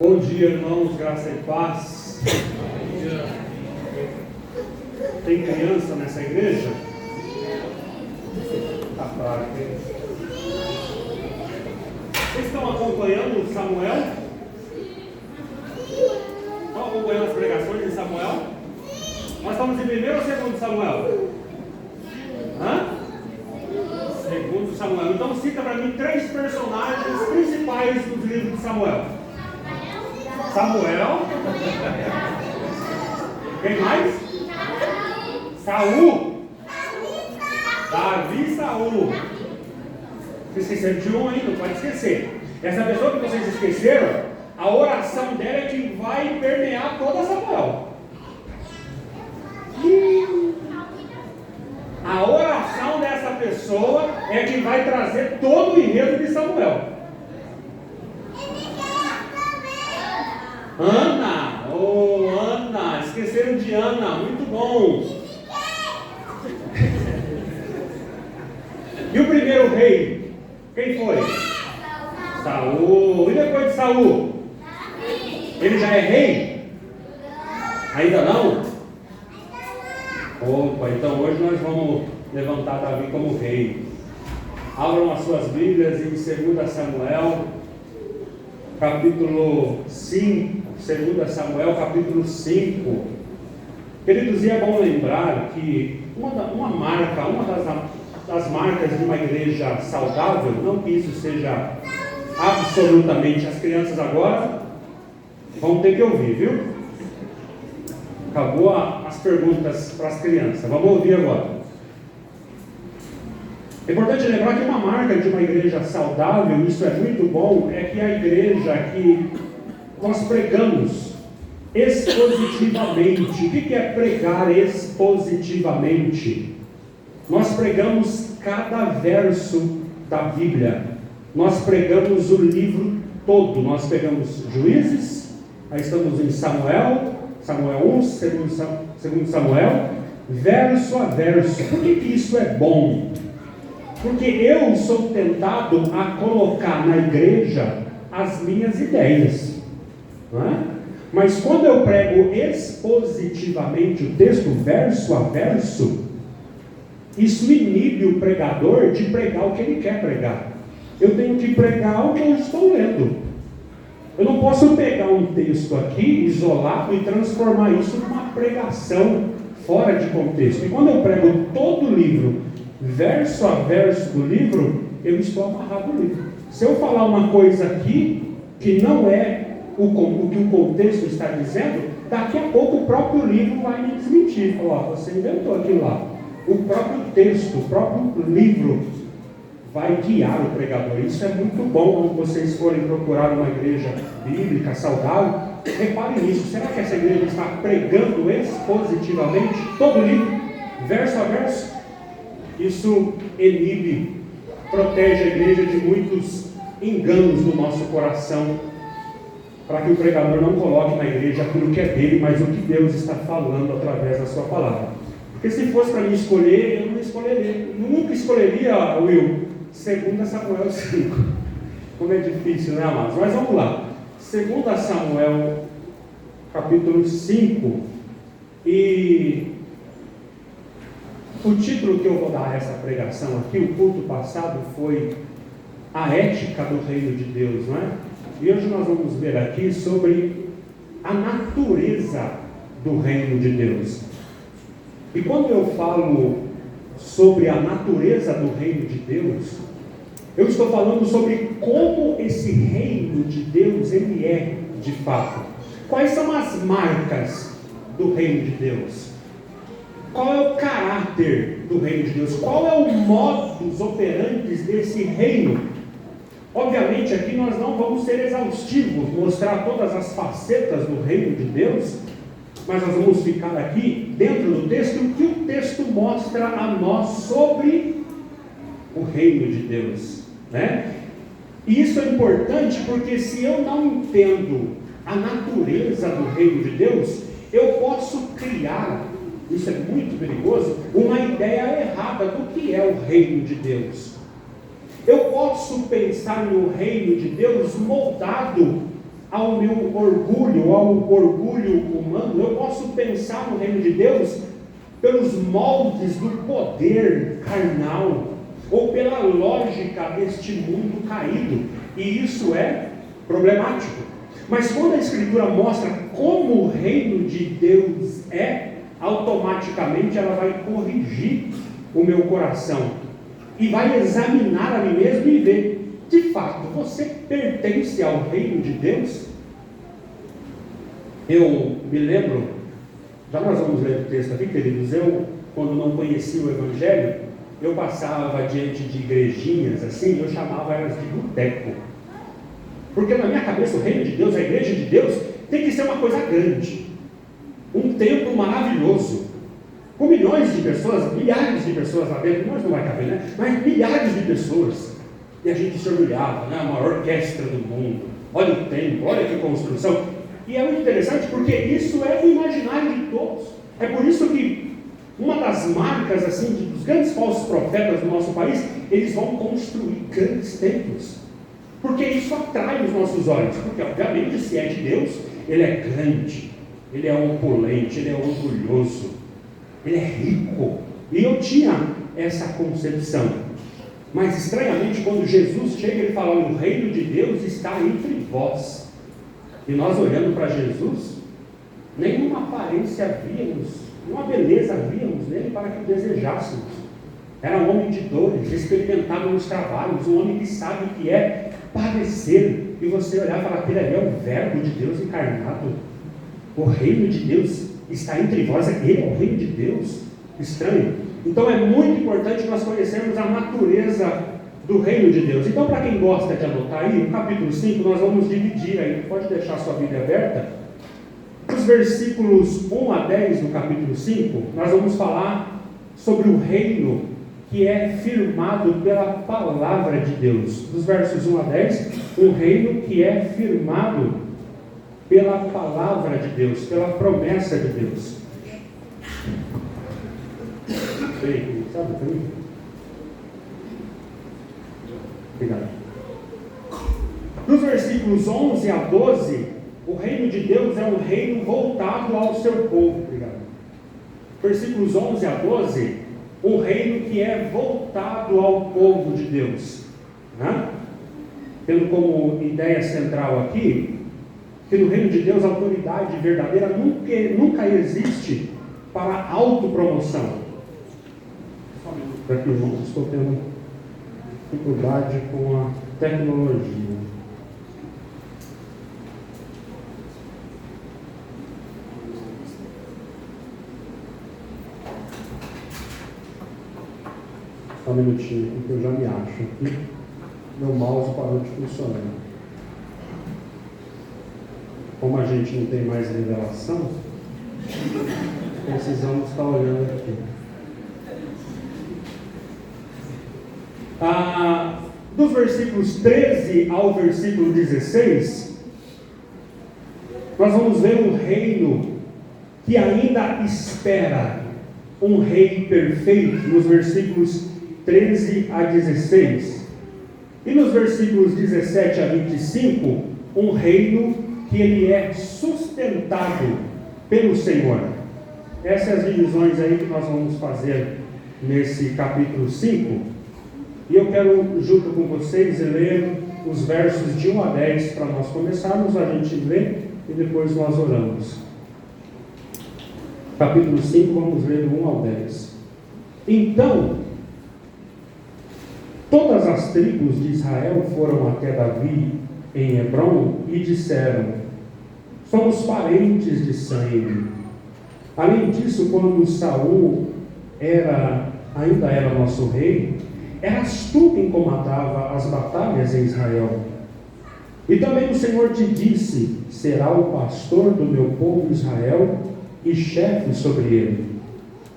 Bom dia, irmãos, graça e paz. Tem criança nessa igreja? Tá claro. Vocês estão acompanhando Samuel? Estão acompanhando as pregações de Samuel? Nós estamos em primeiro ou segundo Samuel? Segundo Samuel. Então cita para mim 3 personagens principais dos livros de Samuel. Samuel. Quem mais? Saul. Davi e Saul. Vocês esqueceram de um ainda, não pode esquecer. Essa pessoa que vocês esqueceram, a oração dela é que vai permear toda Samuel. A oração dessa pessoa é que vai trazer todo o enredo de Samuel. Ana, Ana, esqueceram de Ana, muito bom. E o primeiro rei, quem foi? Saul. E depois de Saul? Ele já é rei? Ainda não? Opa, então hoje nós vamos levantar Davi como rei. Abram as suas Bíblias em 2 Samuel, capítulo 5. 2 Samuel, capítulo 5. Queridos, e é bom lembrar que uma das marcas de uma igreja saudável, não que isso seja absolutamente, as crianças agora vão ter que ouvir, viu? Acabou as perguntas para as crianças, vamos ouvir agora. É importante lembrar que uma marca de uma igreja saudável, isso é muito bom, é que a igreja que nós pregamos expositivamente. O que é pregar expositivamente? Nós pregamos cada verso da Bíblia. Nós pregamos o livro todo. Nós pegamos Juízes, aí estamos em Samuel 1, 2 Samuel, verso a verso. Por que isso é bom? Porque eu sou tentado a colocar na igreja as minhas ideias. Não é? Mas quando eu prego expositivamente o texto, verso a verso, isso inibe o pregador de pregar o que ele quer pregar. Eu tenho que pregar o que eu estou lendo. Eu não posso pegar um texto aqui, isolado e transformar isso numa pregação fora de contexto. E quando eu prego todo o livro, verso a verso do livro, eu estou amarrado no livro. Se eu falar uma coisa aqui que não é o que o contexto está dizendo, daqui a pouco o próprio livro vai me desmentir. Falar, você inventou aquilo lá. O próprio texto, o próprio livro vai guiar o pregador. Isso é muito bom quando vocês forem procurar uma igreja bíblica, saudável. Reparem nisso. Será que essa igreja está pregando expositivamente todo o livro, verso a verso? Isso inibe, protege a igreja de muitos enganos no nosso coração, para que o pregador não coloque na igreja aquilo que é dele, mas o que Deus está falando através da sua palavra. Porque se fosse para mim escolher, eu não escolheria, nunca escolheria, Will, 2 Samuel 5. Como é difícil, né, amados? Mas vamos lá. 2 Samuel, capítulo 5. E o título que eu vou dar a essa pregação aqui, o culto passado, foi A Ética do Reino de Deus, não é? E hoje nós vamos ver aqui sobre a natureza do reino de Deus. E quando eu falo sobre a natureza do reino de Deus, eu estou falando sobre como esse reino de Deus ele é de fato. Quais são as marcas do reino de Deus? Qual é o caráter do reino de Deus? Qual é o modus operandi desse reino? Obviamente aqui nós não vamos ser exaustivos, mostrar todas as facetas do reino de Deus, mas nós vamos ficar aqui dentro do texto, o que o texto mostra a nós sobre o reino de Deus, né? E isso é importante porque se eu não entendo a natureza do reino de Deus, eu posso criar, isso é muito perigoso, uma ideia errada do que é o reino de Deus. Eu posso pensar no reino de Deus moldado ao meu orgulho, ao orgulho humano. Eu posso pensar no reino de Deus pelos moldes do poder carnal, ou pela lógica deste mundo caído, e isso é problemático. Mas quando a Escritura mostra como o reino de Deus é, automaticamente ela vai corrigir o meu coração, e vai examinar a mim mesmo e ver, de fato, você pertence ao reino de Deus? Eu me lembro, já nós vamos ler o texto aqui, queridos, quando não conhecia o Evangelho, eu passava diante de igrejinhas assim, eu chamava elas de boteco, porque na minha cabeça o reino de Deus, a igreja de Deus, tem que ser uma coisa grande, um templo maravilhoso, com milhões de pessoas, milhares de pessoas lá dentro, nós não vai caber, né? Mas milhares de pessoas, e a gente se orgulhava, né? A maior orquestra do mundo, olha o templo, olha que construção, e é muito interessante porque isso é o imaginário de todos. É por isso que uma das marcas assim, dos grandes falsos profetas do nosso país, eles vão construir grandes templos, porque isso atrai os nossos olhos, porque obviamente se é de Deus, ele é grande, ele é opulente, ele é orgulhoso, ele é rico, e eu tinha essa concepção, mas estranhamente quando Jesus chega, ele fala, o reino de Deus está entre vós, e nós olhando para Jesus, nenhuma aparência víamos, uma beleza víamos nele para que o desejássemos, era um homem de dores, experimentado nos trabalhos, um homem que sabe o que é padecer, e você olhar e falar, aquele ali é o verbo de Deus encarnado, o reino de Deus está entre vós, ele é o reino de Deus. Estranho. Então é muito importante nós conhecermos a natureza do reino de Deus. Então, para quem gosta de anotar aí, no capítulo 5 nós vamos dividir aí, pode deixar sua Bíblia aberta, os versículos 1 a 10 do capítulo 5, nós vamos falar sobre o reino que é firmado pela palavra de Deus. Dos versos 1 a 10, um reino que é firmado pela palavra de Deus, pela promessa de Deus. Bem, sabe para mim? Obrigado. Dos versículos 11 a 12, o reino de Deus é um reino voltado ao seu povo. Obrigado. Versículos 11 a 12, um reino que é voltado ao povo de Deus. Né? Tendo como ideia central aqui, que no reino de Deus a autoridade verdadeira nunca existe para autopromoção. Só um minuto aqui, irmãos, estou tendo dificuldade com a tecnologia. Só um minutinho aqui que eu já me acho aqui. Meu mouse parou de funcionar. Como a gente não tem mais revelação, precisamos estar olhando aqui. Dos versículos 13 ao versículo 16, nós vamos ver um reino que ainda espera um rei perfeito, nos versículos 13 a 16. E nos versículos 17 a 25, um reino que ele é sustentado pelo Senhor. Essas divisões aí que nós vamos fazer nesse capítulo 5, e eu quero junto com vocês ler os versos de 1 a 10 para nós começarmos, a gente lê e depois nós oramos. Capítulo 5, vamos ler do 1 ao 10. Então, todas as tribos de Israel foram até Davi em Hebrom e disseram: somos parentes de sangue. Além disso, quando Saul ainda era nosso rei, eras tu quem comandava as batalhas em Israel. E também o Senhor te disse: será o pastor do meu povo Israel e chefe sobre ele.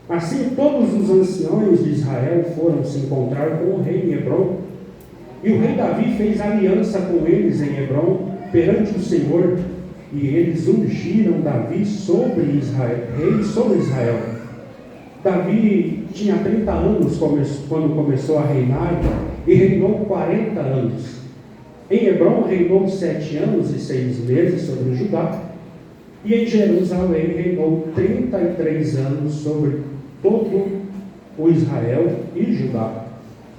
Assim todos os anciões de Israel foram se encontrar com o rei em Hebrom, e o rei Davi fez aliança com eles em Hebrom perante o Senhor, e eles ungiram Davi sobre Israel, rei sobre Israel. Davi tinha 30 anos quando começou a reinar, e reinou 40 anos. Em Hebrom reinou 7 anos e 6 meses sobre Judá, e em Jerusalém reinou 33 anos sobre todo o Israel e Judá.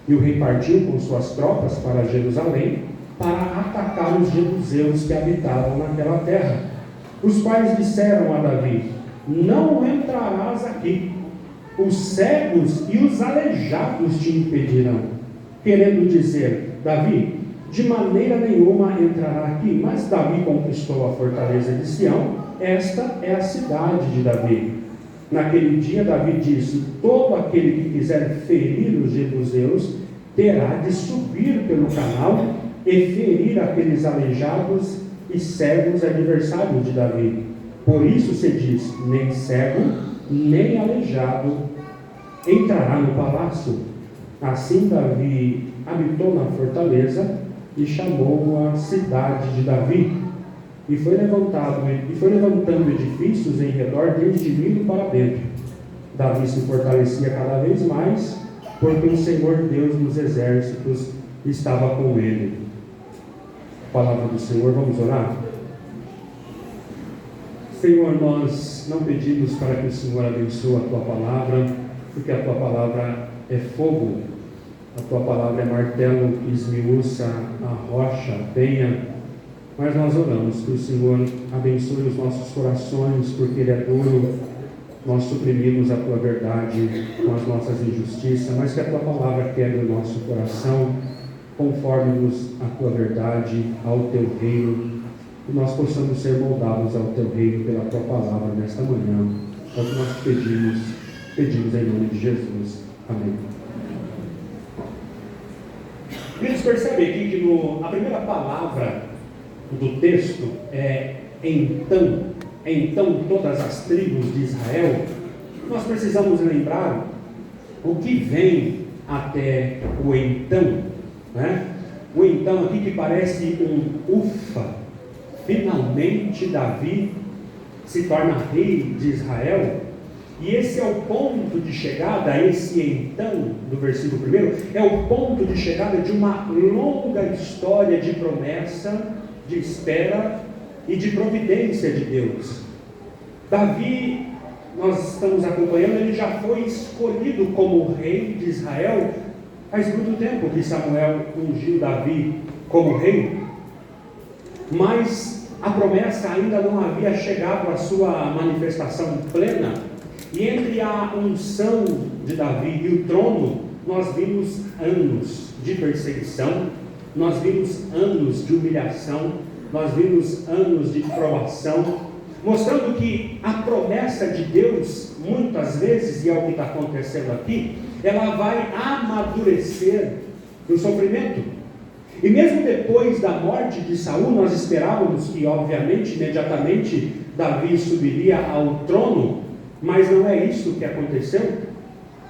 E o rei partiu com suas tropas para Jerusalém para atacar os jebuseus que habitavam naquela terra, os quais disseram a Davi: não entrarás aqui, os cegos e os aleijados te impedirão. Querendo dizer, Davi, de maneira nenhuma entrará aqui. Mas Davi conquistou a fortaleza de Sião. Esta é a cidade de Davi. Naquele dia Davi disse: todo aquele que quiser ferir os jebuseus terá de subir pelo canal e ferir aqueles aleijados e cegos adversários de Davi. Por isso se diz: nem cego, nem aleijado entrará no palácio. Assim Davi habitou na fortaleza e chamou a cidade de Davi. E foi levantando edifícios em redor desde Milo para dentro. Davi se fortalecia cada vez mais, porque o Senhor Deus dos exércitos estava com ele. Palavra do Senhor, vamos orar? Senhor, nós não pedimos para que o Senhor abençoe a Tua palavra, porque a Tua palavra é fogo, a Tua palavra é martelo que esmiuça a rocha, a penha, mas nós oramos que o Senhor abençoe os nossos corações, porque Ele é duro, nós suprimimos a Tua verdade com as nossas injustiças, mas que a Tua palavra quebre o nosso coração, conforme-nos a Tua verdade, ao Teu reino, e nós possamos ser moldados ao Teu reino pela Tua palavra nesta manhã. É o que nós pedimos em nome de Jesus. Amém. Queridos, percebe aqui que a primeira palavra do texto é então todas as tribos de Israel. Nós precisamos lembrar o que vem até o então, né? O então aqui que parece um ufa. Finalmente Davi se torna rei de Israel. E esse é o ponto de chegada, esse então, do versículo 1, é o ponto de chegada de uma longa história de promessa, de espera e de providência de Deus. Davi, nós estamos acompanhando, ele já foi escolhido como rei de Israel faz muito tempo que Samuel ungiu Davi como rei, mas a promessa ainda não havia chegado à sua manifestação plena. E entre a unção de Davi e o trono, nós vimos anos de perseguição, nós vimos anos de humilhação, nós vimos anos de provação, mostrando que a promessa de Deus, muitas vezes, e é o que está acontecendo aqui, ela vai amadurecer no sofrimento. E mesmo depois da morte de Saul, nós esperávamos que, obviamente, imediatamente, Davi subiria ao trono, mas não é isso que aconteceu.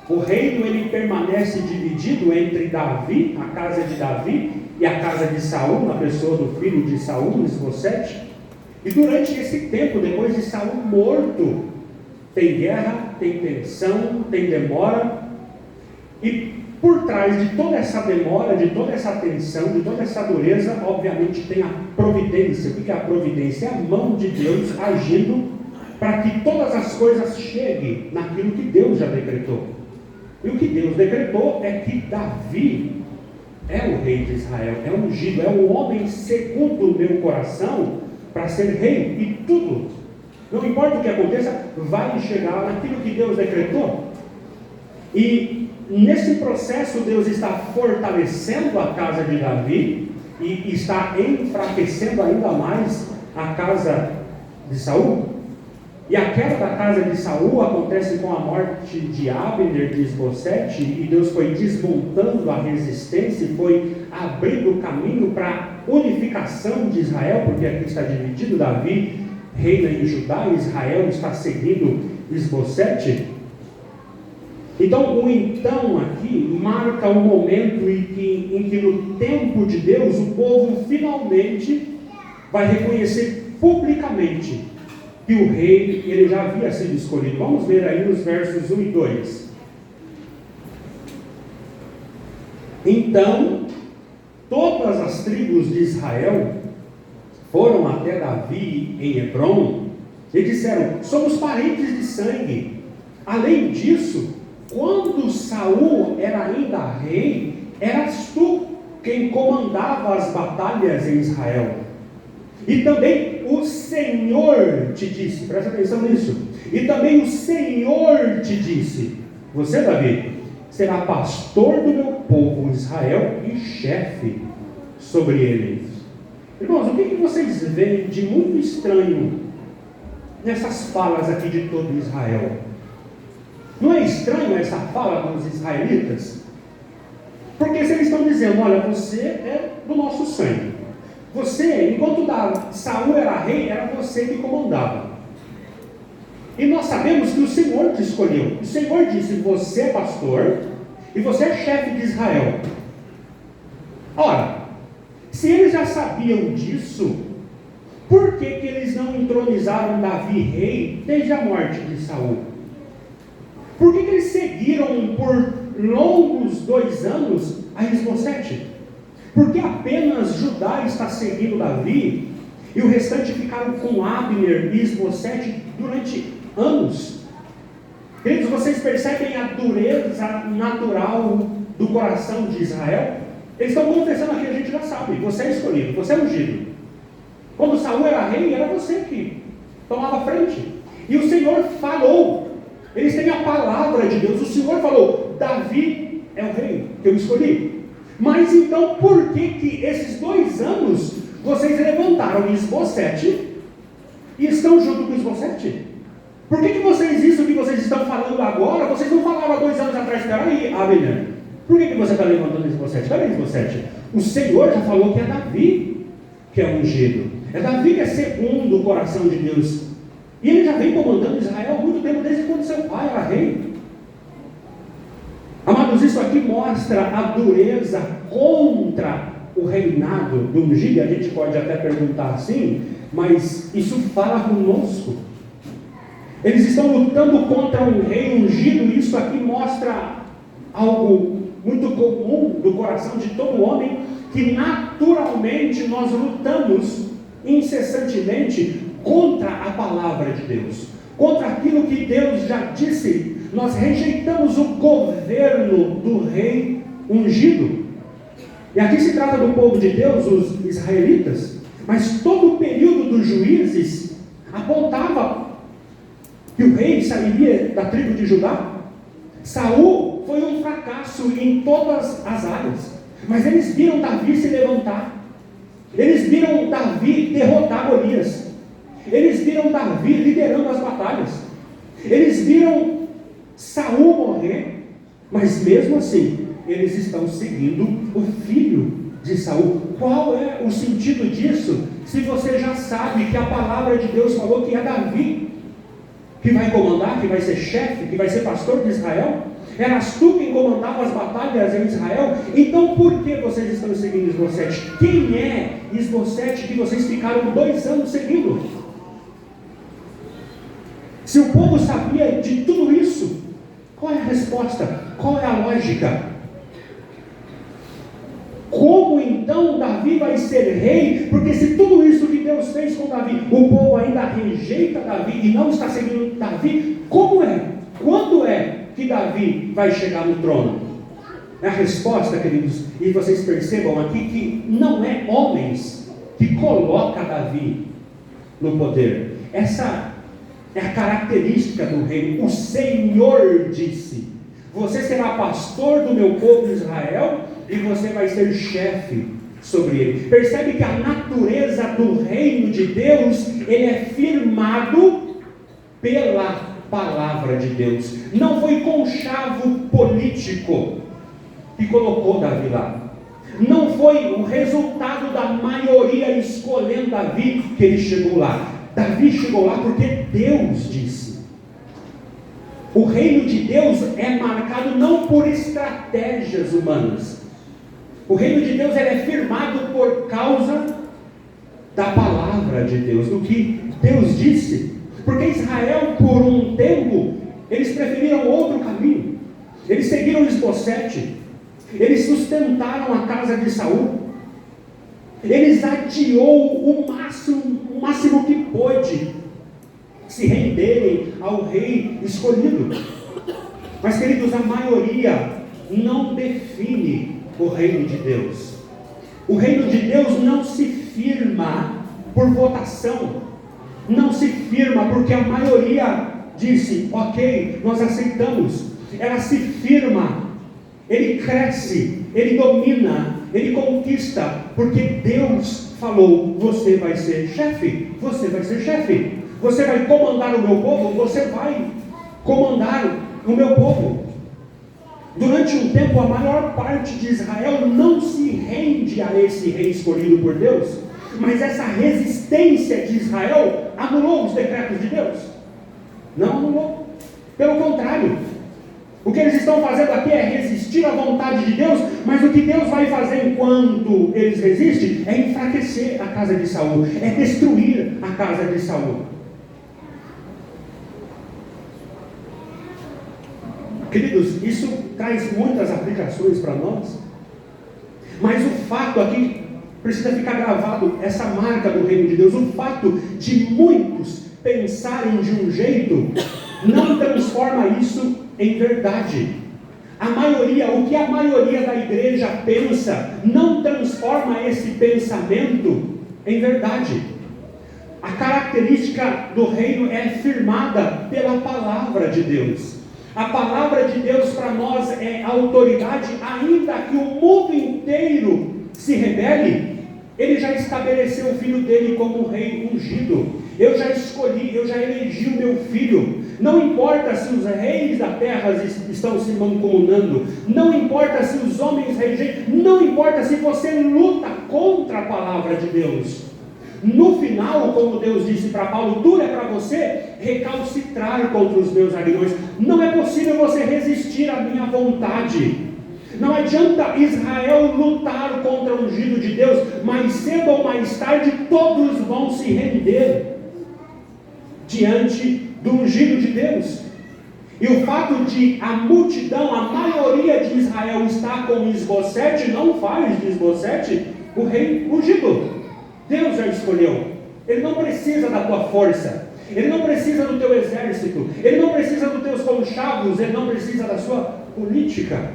O reino ele permanece dividido entre Davi, a casa de Davi, e a casa de Saul, na pessoa do filho de Saul, Isbosete. E durante esse tempo, depois de Saul morto, tem guerra, tem tensão, tem demora. E por trás de toda essa demora, de toda essa tensão, de toda essa dureza, obviamente tem a providência. O que é a providência? É a mão de Deus agindo para que todas as coisas cheguem naquilo que Deus já decretou. E o que Deus decretou é que Davi é o rei de Israel, é ungido, é o homem segundo o meu coração para ser rei. E tudo, não importa o que aconteça, vai chegar naquilo que Deus decretou. E nesse processo Deus está fortalecendo a casa de Davi e está enfraquecendo ainda mais a casa de Saul. E a queda da casa de Saul acontece com a morte de Abner, de Isbosete, e Deus foi desmontando a resistência e foi abrindo o caminho para a unificação de Israel, porque aqui está dividido, Davi reina em Judá, e Israel está seguindo Isbosete. Então, o então aqui marca o momento em que no tempo de Deus, o povo finalmente vai reconhecer publicamente que o rei ele já havia sido escolhido. Vamos ver aí nos versos 1 e 2. Então todas as tribos de Israel foram até Davi em Hebrom e disseram: somos parentes de sangue. Além disso, quando Saul era ainda rei, eras tu quem comandava as batalhas em Israel. E também o Senhor te disse, presta atenção nisso, e também o Senhor te disse: você, Davi, será pastor do meu povo Israel e chefe sobre eles. Irmãos, o que vocês veem de muito estranho nessas falas aqui de todo Israel? Não é estranho essa fala dos israelitas? Porque se eles estão dizendo: olha, você é do nosso sangue. Você, enquanto Saul era rei, era você que comandava. E nós sabemos que o Senhor te escolheu. O Senhor disse: você é pastor e você é chefe de Israel. Ora, se eles já sabiam disso, por que eles não entronizaram Davi rei desde a morte de Saul? Por que eles seguiram por longos 2 anos a Isbosete? Porque apenas Judá está seguindo Davi e o restante ficaram com Abner e Isbosete durante anos. Queridos, vocês percebem a dureza natural do coração de Israel? Eles estão confessando aqui, a gente já sabe: você é escolhido, você é ungido. Quando Saul era rei, era você que tomava frente. E o Senhor falou. Eles têm a palavra de Deus. O Senhor falou: Davi é o rei que eu escolhi. Mas então, por que esses 2 anos vocês levantaram Isbosete e estão junto com Isbosete? Por que vocês, isso que vocês estão falando agora, vocês não falavam há 2 anos atrás? Espera aí, Abner, por que você está levantando Isbosete? Cadê Isbosete? O Senhor já falou que é Davi que é ungido. É Davi que é segundo o coração de Deus. E ele já vem comandando Israel há muito tempo, desde quando seu pai era rei. Amados, isso aqui mostra a dureza contra o reinado do ungido. A gente pode até perguntar assim, mas isso fala conosco. Eles estão lutando contra um rei ungido, e isso aqui mostra algo muito comum do coração de todo homem, que naturalmente nós lutamos incessantemente contra a palavra de Deus, contra aquilo que Deus já disse. Nós rejeitamos o governo do rei ungido. E aqui se trata do povo de Deus, os israelitas, mas todo o período dos juízes apontava que o rei sairia da tribo de Judá. Saul foi um fracasso em todas as áreas, mas eles viram Davi se levantar, eles viram Davi derrotar Golias, eles viram Davi liderando as batalhas, eles viram Saul morrer, mas mesmo assim eles estão seguindo o filho de Saul. Qual é o sentido disso, se você já sabe que a palavra de Deus falou que é Davi que vai comandar, que vai ser chefe, que vai ser pastor de Israel? Eras tu quem comandava as batalhas em Israel? Então por que vocês estão seguindo Isbosete? Quem é Isbosete que vocês ficaram 2 anos seguindo? Se o povo sabia de tudo isso, qual é a resposta? Qual é a lógica? Como então Davi vai ser rei? Porque se tudo isso que Deus fez com Davi, o povo ainda rejeita Davi e não está seguindo Davi, como é? Quando é que Davi vai chegar no trono? A resposta, queridos, e vocês percebam aqui que não é homens que coloca Davi no poder. Essa é a característica do rei. O Senhor disse: você será pastor do meu povo Israel e você vai ser chefe sobre ele. Percebe que a natureza do reino de Deus, ele é firmado pela palavra de Deus. Não foi conchavo político que colocou Davi lá. Não foi o resultado da maioria escolhendo Davi que ele chegou lá. Davi chegou lá porque Deus disse. O reino de Deus é marcado não por estratégias humanas. O reino de Deus ele é firmado por causa da palavra de Deus, do que Deus disse. Porque Israel, por um tempo, eles preferiram outro caminho. Eles seguiram Isbosete. Eles sustentaram a casa de Saul. Eles adiou o máximo que pôde, se renderem ao rei escolhido. Mas, queridos, a maioria não define o reino de Deus. O reino de Deus não se firma por votação, não se firma porque a maioria disse, ok, nós aceitamos. Ela se firma, ele cresce, ele domina, ele conquista, porque Deus falou, você vai ser chefe, você vai ser chefe, você vai comandar o meu povo, você vai comandar o meu povo. Durante um tempo, a maior parte de Israel não se rende a esse rei escolhido por Deus, mas essa resistência de Israel anulou os decretos de Deus? Não anulou, pelo contrário. O que eles estão fazendo aqui é resistir à vontade de Deus, mas o que Deus vai fazer enquanto eles resistem é enfraquecer a casa de Saul, é destruir a casa de Saul. Queridos, isso traz muitas aplicações para nós, mas o fato aqui precisa ficar gravado, essa marca do reino de Deus, o fato de muitos pensarem de um jeito, não transforma isso em verdade. A maioria, o que a maioria da igreja pensa, não transforma esse pensamento em verdade. A característica do reino é firmada pela palavra de Deus. A palavra de Deus para nós é autoridade, ainda que o mundo inteiro se rebele. Ele já estabeleceu o filho dele como rei ungido. Eu já escolhi, eu já elegi o meu filho. Não importa se os reis da terra estão se mancomunando, não importa se os homens rejeitam, não importa se você luta contra a palavra de Deus. No final, como Deus disse para Paulo, duro é para você recalcitrar contra os meus aguilhões. Não é possível você resistir à minha vontade. Não adianta Israel lutar contra o ungido de Deus, mais cedo ou mais tarde todos vão se render diante do ungido de Deus. E o fato de a multidão, a maioria de Israel estar com Isbosete, não faz de Isbosete o rei ungido. Deus já escolheu. Ele não precisa da tua força, ele não precisa do teu exército, ele não precisa dos teus conchavos, ele não precisa da sua política.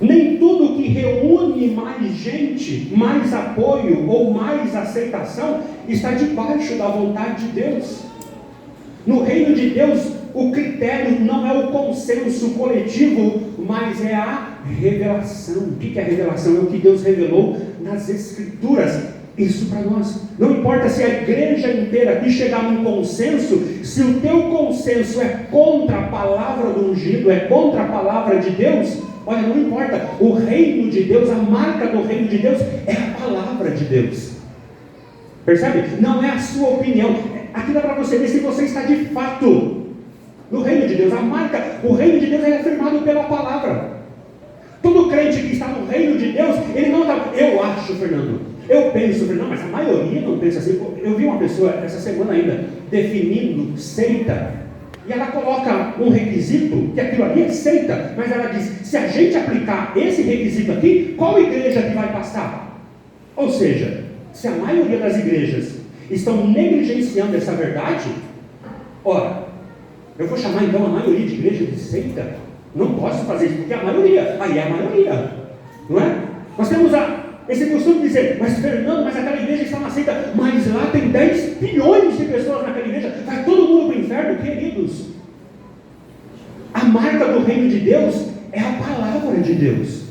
Nem tudo que reúne mais gente, mais apoio ou mais aceitação está debaixo da vontade de Deus. No reino de Deus, o critério não é o consenso coletivo, mas é a revelação. O que é a revelação? É o que Deus revelou nas Escrituras. Isso para nós. Não importa se a igreja inteira aqui chegar num consenso, se o teu consenso é contra a palavra do ungido, é contra a palavra de Deus, olha, não importa. O reino de Deus, a marca do reino de Deus é a palavra de Deus. Percebe? Não é a sua opinião. Aqui dá para você ver se você está de fato no reino de Deus. A marca, o reino de Deus é afirmado pela palavra. Todo crente que está no reino de Deus, ele não está, eu acho, Fernando, eu penso, Fernando, mas a maioria não pensa assim. Eu vi uma pessoa essa semana ainda definindo seita, e ela coloca um requisito, que aquilo ali é seita, mas ela diz, se a gente aplicar esse requisito aqui, qual igreja que vai passar? Ou seja, se a maioria das igrejas estão negligenciando essa verdade, ora, eu vou chamar então a maioria de igreja de seita? Não posso fazer isso, porque é a maioria, aí é a maioria, não é? Nós temos esse costume de dizer, mas Fernando, mas aquela igreja está na seita, mas lá tem 10 bilhões de pessoas naquela igreja, vai todo mundo para o inferno, queridos. A marca do reino de Deus é a palavra de Deus.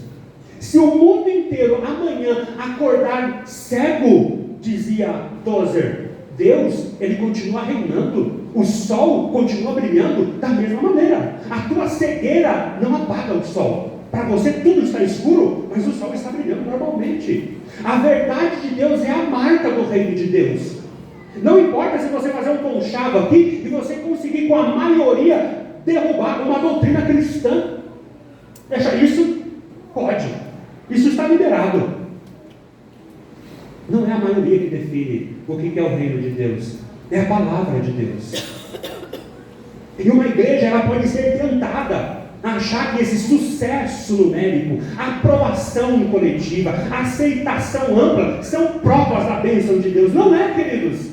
Se o mundo inteiro amanhã acordar cego, dizia Tozer, Deus, ele continua reinando, o sol continua brilhando da mesma maneira. A tua cegueira não apaga o sol. Para você tudo está escuro, mas o sol está brilhando normalmente. A verdade de Deus é a marca do reino de Deus. Não importa se você fazer um conchavo aqui e você conseguir com a maioria derrubar uma doutrina cristã. Deixa isso, pode. Isso está liberado. Não é a maioria que define o que é o reino de Deus. É a palavra de Deus. E uma igreja, ela pode ser tentada achar que esse sucesso numérico, a aprovação coletiva, a aceitação ampla, são provas da bênção de Deus. Não é, queridos.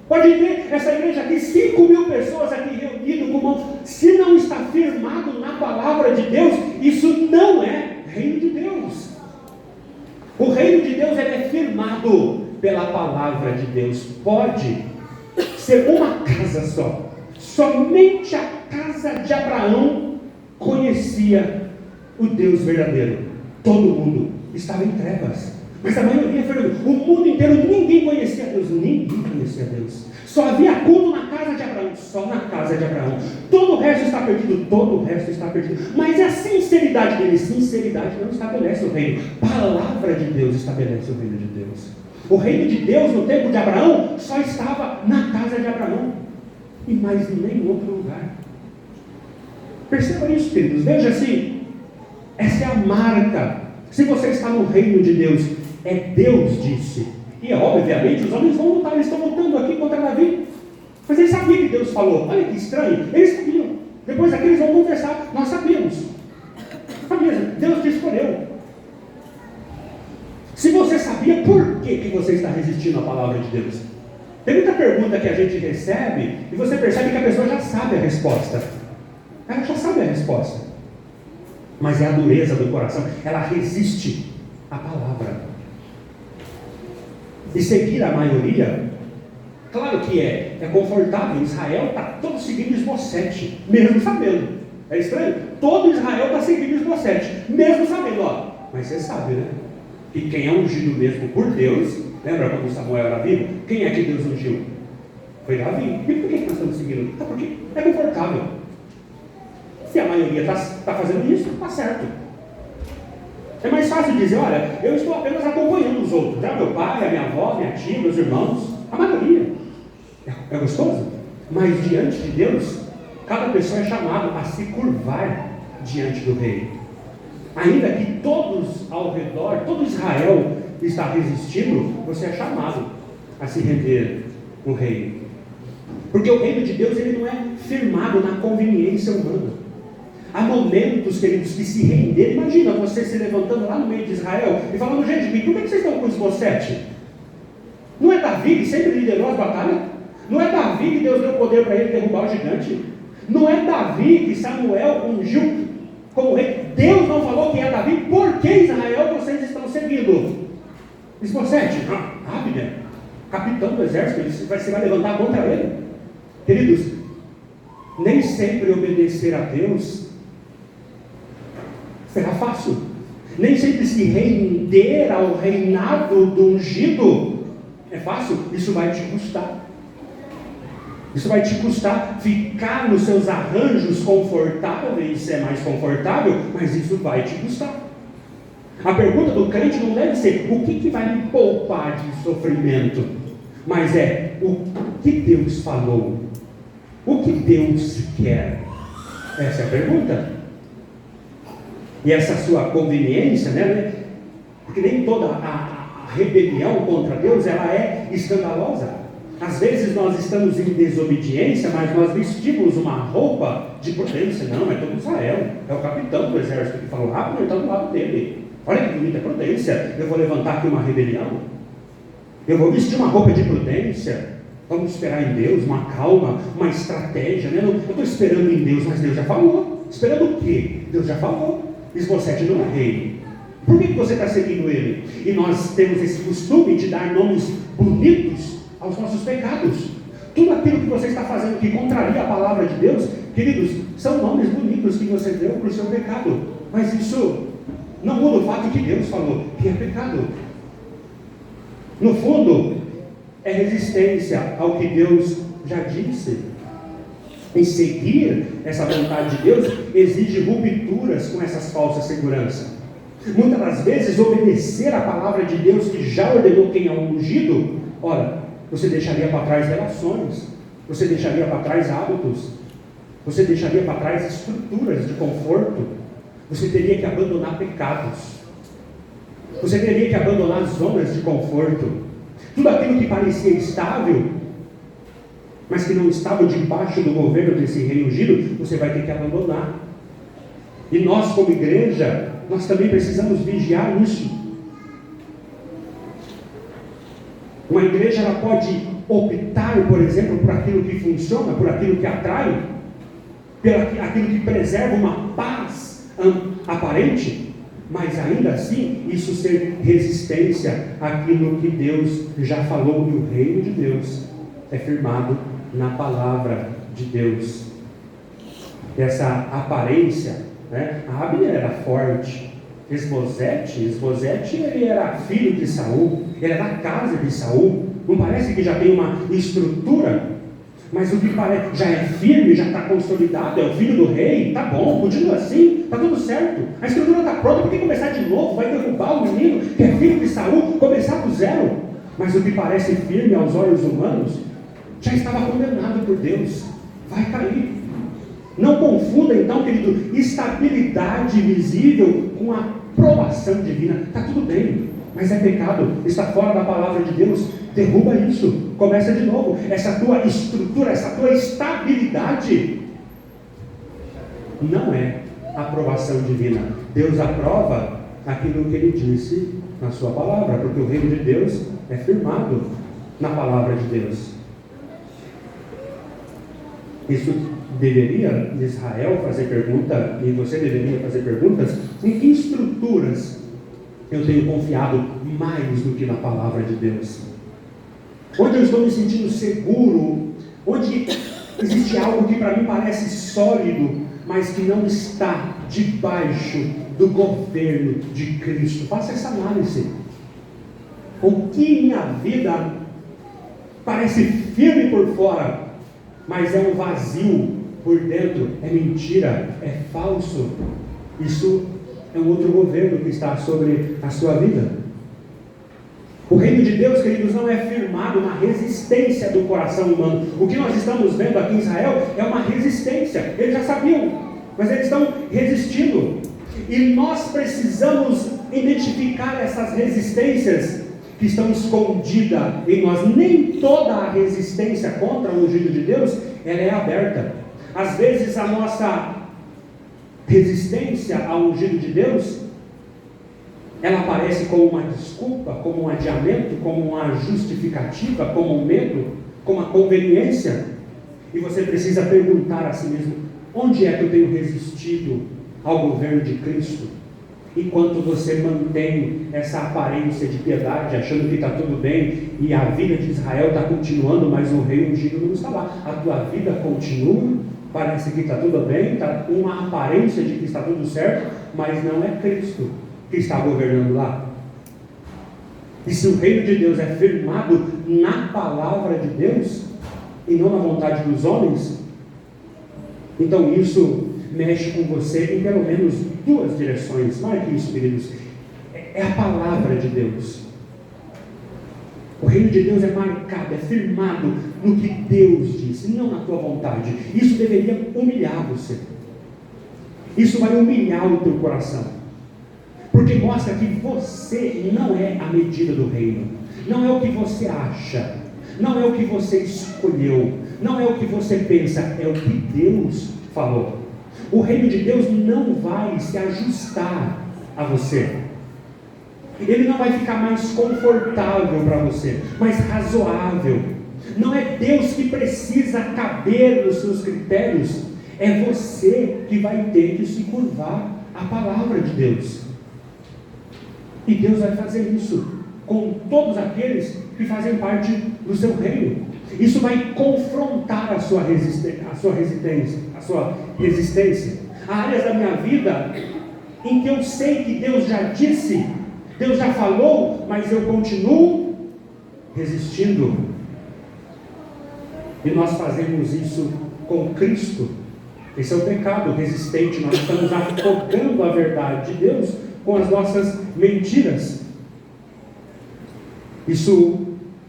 Pode ter essa igreja aqui, 5.000 pessoas aqui reunidas, se não está firmado na palavra de Deus, isso não é reino de Deus. O reino de Deus ele é firmado pela palavra de Deus. Pode ser uma casa só. Somente a casa de Abraão conhecia o Deus verdadeiro. Todo mundo estava em trevas, mas a maioria foi o mundo inteiro. Ninguém conhecia Deus. Ninguém conhecia Deus. Só havia culto na casa de Abraão. Só na casa de Abraão. Todo o resto está perdido. Todo o resto está perdido. Mas a sinceridade dele, sinceridade não estabelece o reino. Palavra de Deus estabelece o reino de Deus. O reino de Deus no tempo de Abraão só estava na casa de Abraão e mais em nenhum outro lugar. Perceba isso, queridos. Veja assim, essa é a marca. Se você está no reino de Deus, é Deus disse. E obviamente os homens vão lutar. Eles estão lutando aqui contra Davi, mas eles sabiam que Deus falou. Olha que estranho, eles sabiam. Depois aqui eles vão conversar. Nós sabíamos. Deus te escolheu. Se você sabia, por que você está resistindo à palavra de Deus? Tem muita pergunta que a gente recebe e você percebe que a pessoa já sabe a resposta. Ela já sabe a resposta. Mas é a dureza do coração. Ela resiste à palavra. E seguir a maioria, claro que é confortável. Israel está todo seguindo Esbocete, mesmo sabendo. É estranho? Todo Israel está seguindo Esbocete, mesmo sabendo. Mas você sabe, né? Que quem é ungido mesmo por Deus, lembra quando Samuel era vivo? Quem é que Deus ungiu? Foi Davi. E por que nós estamos seguindo? Porque é confortável. Se a maioria está fazendo isso, está certo. É mais fácil dizer, olha, eu estou apenas acompanhando os outros. Já meu pai, a minha avó, minha tia, meus irmãos, a maioria. É gostoso? Mas diante de Deus, cada pessoa é chamada a se curvar diante do rei. Ainda que todos ao redor, todo Israel está resistindo, você é chamado a se render no rei. Porque o reino de Deus ele não é firmado na conveniência humana. Há momentos, queridos, que se render. Imagina você se levantando lá no meio de Israel e falando, gente, por que vocês estão com Esbocete? Não é Davi que sempre liderou as batalhas? Não é Davi que Deus deu poder para ele derrubar o gigante? Não é Davi que Samuel ungiu como rei? Deus não falou que é Davi? Por que Israel vocês estão seguindo? Esbocete, Abner, capitão do exército, você vai levantar contra ele? Queridos, nem sempre obedecer a Deus será fácil. Nem sempre se render ao reinado do ungido é fácil. Isso vai te custar. Isso vai te custar ficar nos seus arranjos confortáveis, é mais confortável, mas isso vai te custar. A pergunta do crente não deve ser o que vai me poupar de sofrimento, mas é o que Deus falou, o que Deus quer. Essa é a pergunta. E essa sua conveniência, né? Porque nem toda a rebelião contra Deus ela é escandalosa. Às vezes nós estamos em desobediência, mas nós vestimos uma roupa de prudência. Não, é todo Israel, é o capitão do exército que falou, rápido, está do lado dele. Olha que bonita prudência, eu vou levantar aqui uma rebelião, eu vou vestir uma roupa de prudência, vamos esperar em Deus, uma calma, uma estratégia, né? Eu estou esperando em Deus, mas Deus já falou. Esperando o quê? Deus já falou. Esbocete não é rei. Por que você está seguindo ele? E nós temos esse costume de dar nomes bonitos aos nossos pecados. Tudo aquilo que você está fazendo que contraria a palavra de Deus, queridos, são nomes bonitos que você deu para o seu pecado. Mas isso não muda o fato que Deus falou que é pecado. No fundo, é resistência ao que Deus já disse. E seguir essa vontade de Deus exige rupturas com essas falsas seguranças. Muitas das vezes, obedecer a palavra de Deus que já ordenou quem é ungido, ora, você deixaria para trás relações, você deixaria para trás hábitos, você deixaria para trás estruturas de conforto, você teria que abandonar pecados, você teria que abandonar zonas de conforto, tudo aquilo que parecia estável, mas que não estava debaixo do governo desse rei ungido, você vai ter que abandonar. E nós, como igreja, nós também precisamos vigiar isso. Uma igreja, ela pode optar, por exemplo, por aquilo que funciona, por aquilo que atrai, por aquilo que preserva uma paz aparente, mas ainda assim, isso ser resistência àquilo que Deus já falou, e o reino de Deus é firmado na palavra de Deus. Essa aparência, né? A Abner era forte. Esbozete, ele era filho de Saul, ele era da casa de Saul. Não parece que já tem uma estrutura? Mas o que parece, já é firme, já está consolidado, é o filho do rei, tá bom, continua assim, está tudo certo. A estrutura está pronta, por que começar de novo? Vai derrubar o menino que é filho de Saul, começar do zero. Mas o que parece firme aos olhos humanos, já estava condenado por Deus, vai cair. Não confunda então, querido, estabilidade visível com aprovação divina. Está tudo bem, mas é pecado, está fora da palavra de Deus. Derruba isso, começa de novo. Essa tua estrutura, essa tua estabilidade não é aprovação divina. Deus aprova aquilo que Ele disse na sua palavra, porque o reino de Deus é firmado na palavra de Deus. Isso deveria Israel fazer pergunta, e você deveria fazer perguntas: em que estruturas eu tenho confiado mais do que na palavra de Deus? Onde eu estou me sentindo seguro? Onde existe algo que para mim parece sólido, mas que não está debaixo do governo de Cristo? Faça essa análise. O que minha vida parece firme por fora, mas é um vazio por dentro, é mentira, é falso. Isso é um outro governo que está sobre a sua vida. O reino de Deus, queridos, não é firmado na resistência do coração humano. O que nós estamos vendo aqui em Israel é uma resistência. Eles já sabiam, mas eles estão resistindo. E nós precisamos identificar essas resistências que estão escondidas em nós. Nem toda a resistência contra o ungido de Deus, ela é aberta. Às vezes a nossa resistência ao ungido de Deus, ela aparece como uma desculpa, como um adiamento, como uma justificativa, como um medo, como uma conveniência. E você precisa perguntar a si mesmo: onde é que eu tenho resistido ao governo de Cristo? Enquanto você mantém essa aparência de piedade, achando que está tudo bem, e a vida de Israel está continuando, mas o rei ungido não está lá. A tua vida continua, parece que está tudo bem, está uma aparência de que está tudo certo, mas não é Cristo que está governando lá. E se o reino de Deus é firmado na palavra de Deus e não na vontade dos homens, então isso mexe com você em pelo menos duas direções. Marque isso, queridos. É a palavra de Deus. O reino de Deus é marcado, é firmado no que Deus disse, não na tua vontade. Isso deveria humilhar você. Isso vai humilhar o teu coração, porque mostra que você não é a medida do reino, não é o que você acha, não é o que você escolheu, não é o que você pensa, é o que Deus falou. O reino de Deus não vai se ajustar a você, ele não vai ficar mais confortável para você, mais razoável. Não é Deus que precisa caber nos seus critérios, é você que vai ter que se curvar à palavra de Deus. E Deus vai fazer isso com todos aqueles que fazem parte do seu reino. Isso vai confrontar a sua resistência. Há áreas da minha vida em que eu sei que Deus já disse, Deus já falou, mas eu continuo resistindo. E nós fazemos isso com Cristo. Esse é o pecado resistente. Nós estamos afogando a verdade de Deus com as nossas mentiras. Isso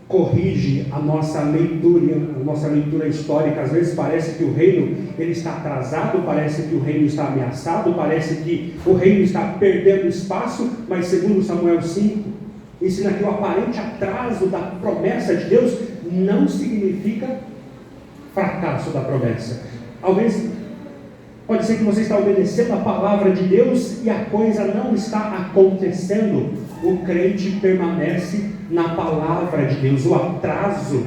corrige a nossa leitura histórica. Às vezes parece que o reino ele está atrasado, parece que o reino está ameaçado, parece que o reino está perdendo espaço, mas segundo Samuel 5, ensina que o aparente atraso da promessa de Deus não significa fracasso da promessa. Pode ser que você está obedecendo a palavra de Deus e a coisa não está acontecendo. O crente permanece na palavra de Deus. O atraso,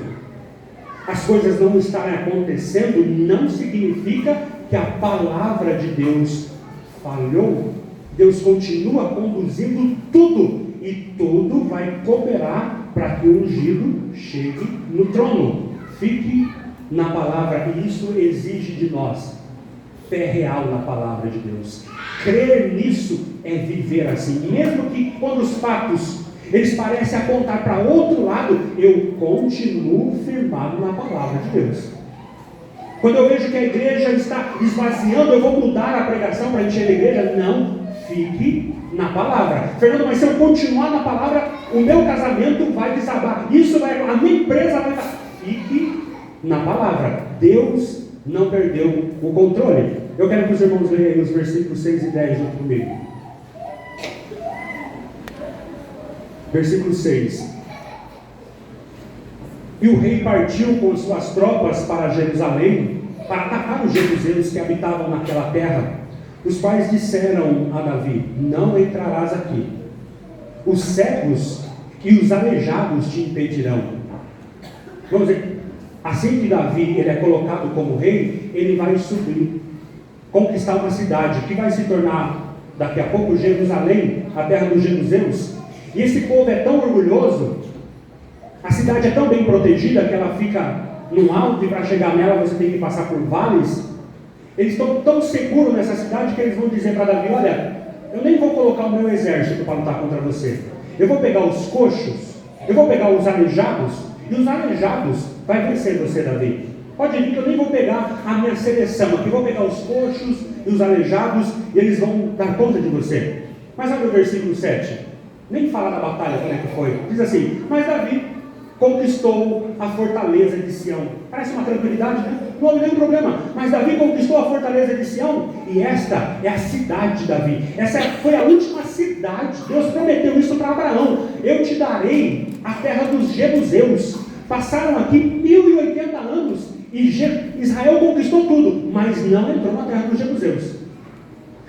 as coisas não estarem acontecendo, não significa que a palavra de Deus falhou. Deus continua conduzindo tudo, e tudo vai cooperar para que o ungido chegue no trono. Fique na palavra, e isso exige de nós fé real na palavra de Deus. Crer nisso é viver assim, mesmo que quando os fatos eles parecem apontar para outro lado, eu continuo firmado na palavra de Deus. Quando eu vejo que a igreja está esvaziando, eu vou mudar a pregação para encher a igreja? Não, fique na palavra. Fernando, mas se eu continuar na palavra, o meu casamento vai desabar, a minha empresa vai estar. Fique na palavra. Deus não perdeu o controle. Eu quero que os irmãos leiam os versículos 6 e 10 junto comigo. Versículo 6. E o rei partiu com suas tropas para Jerusalém, para atacar os jebuseus que habitavam naquela terra, os quais disseram a Davi: não entrarás aqui, os cegos e os aleijados te impedirão. Vamos dizer, assim que Davi ele é colocado como rei, ele vai subir, conquistar uma cidade que vai se tornar daqui a pouco Jerusalém, a terra dos jebuseus. E esse povo é tão orgulhoso, a cidade é tão bem protegida que ela fica no alto, e para chegar nela você tem que passar por vales. Eles estão tão seguros nessa cidade que eles vão dizer para Davi: olha, eu nem vou colocar o meu exército para lutar contra você, eu vou pegar os coxos, eu vou pegar os aleijados, e os aleijados vai vencer você, Davi. Pode vir que eu nem vou pegar a minha seleção aqui, vou pegar os coxos e os aleijados, e eles vão dar conta de você. Mas olha o versículo 7, nem fala da batalha, como é que foi. Diz assim: mas Davi conquistou a fortaleza de Sião. Parece uma tranquilidade, né? Não houve nenhum problema. Mas Davi conquistou a fortaleza de Sião, e esta é a cidade de Davi. Essa foi a última cidade. Deus prometeu isso para Abraão: eu te darei a terra dos jebuseus. Passaram aqui 1080 anos, e Israel conquistou tudo, mas não entrou na terra dos jebuseus.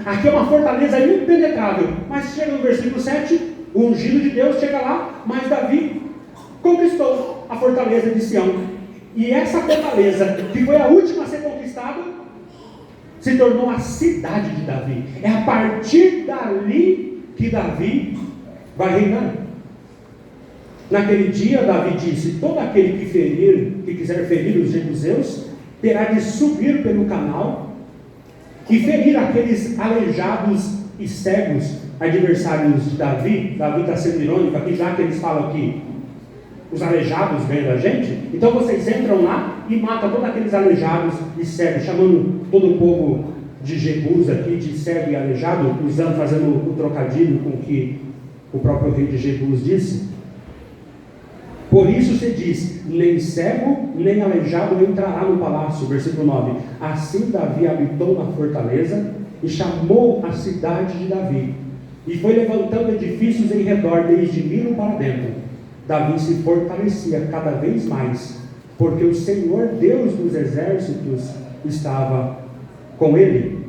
Aqui é uma fortaleza impenetrável. Mas chega no versículo 7, o ungido de Deus chega lá, mas Davi conquistou a fortaleza de Sião. E essa fortaleza, que foi a última a ser conquistada, se tornou a cidade de Davi. É a partir dali que Davi vai reinar. Naquele dia, Davi disse: todo aquele que quiser ferir os jebuseus, terá de subir pelo canal e ferir aqueles aleijados e cegos, adversários de Davi. Davi está sendo irônico aqui, já que eles falam que os aleijados ganham da gente. Então vocês entram lá e matam todos aqueles aleijados e cegos, chamando todo o povo de Jebus aqui, de cego e aleijado, fazendo o trocadilho com o que o próprio rei de Jebus disse. Por isso se diz: nem cego nem aleijado entrará no palácio. Versículo 9. Assim Davi habitou na fortaleza e chamou a cidade de Davi, e foi levantando edifícios em redor, desde Milo para dentro. Davi se fortalecia cada vez mais, porque o Senhor Deus dos exércitos estava com ele.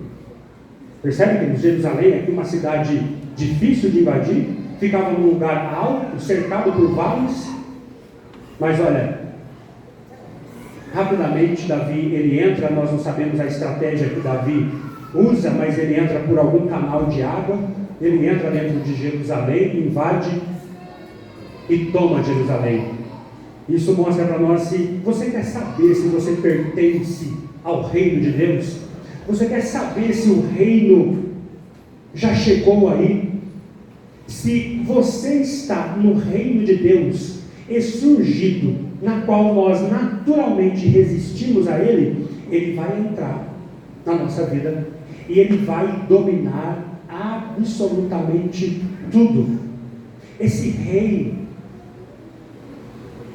Percebe que Jerusalém, aqui uma cidade difícil de invadir, ficava num lugar alto, cercado por vales. Mas olha, rapidamente Davi, ele entra, nós não sabemos a estratégia que Davi usa, mas ele entra por algum canal de água, ele entra dentro de Jerusalém, invade e toma Jerusalém. Isso mostra para nós, se você quer saber se você pertence ao reino de Deus, você quer saber se o reino já chegou aí, se você está no reino de Deus, surgido, na qual nós naturalmente resistimos a ele, ele vai entrar na nossa vida e ele vai dominar absolutamente tudo. Esse rei,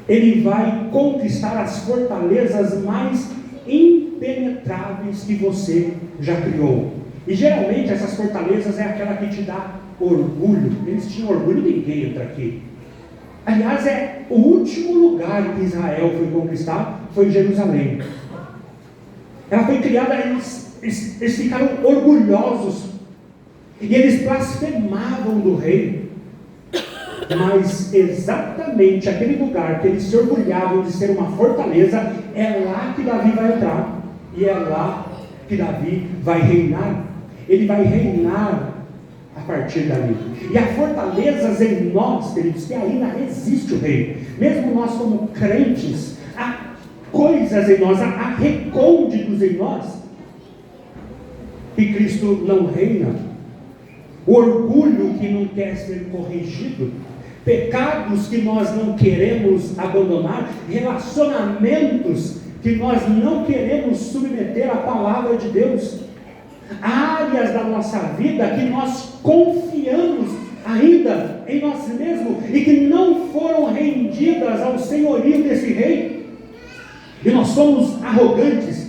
ele vai conquistar as fortalezas mais impenetráveis que você já criou. E geralmente essas fortalezas é aquela que te dá orgulho. Eles tinham orgulho, ninguém entra aqui. Aliás, o último lugar que Israel foi conquistar foi Jerusalém. Ela foi criada eles ficaram orgulhosos, e eles blasfemavam do rei. Mas exatamente aquele lugar que eles se orgulhavam de ser uma fortaleza, é lá que Davi vai entrar, e é lá que Davi vai reinar. Ele vai reinar a partir dali. E há fortalezas em nós, queridos, que ainda resiste o rei. Mesmo nós como crentes, há coisas em nós, há recônditos em nós, que Cristo não reina. O orgulho que não quer ser corrigido, pecados que nós não queremos abandonar, relacionamentos que nós não queremos submeter à palavra de Deus, áreas da nossa vida que nós confiamos ainda em nós mesmos e que não foram rendidas ao senhorio desse rei, e nós somos arrogantes,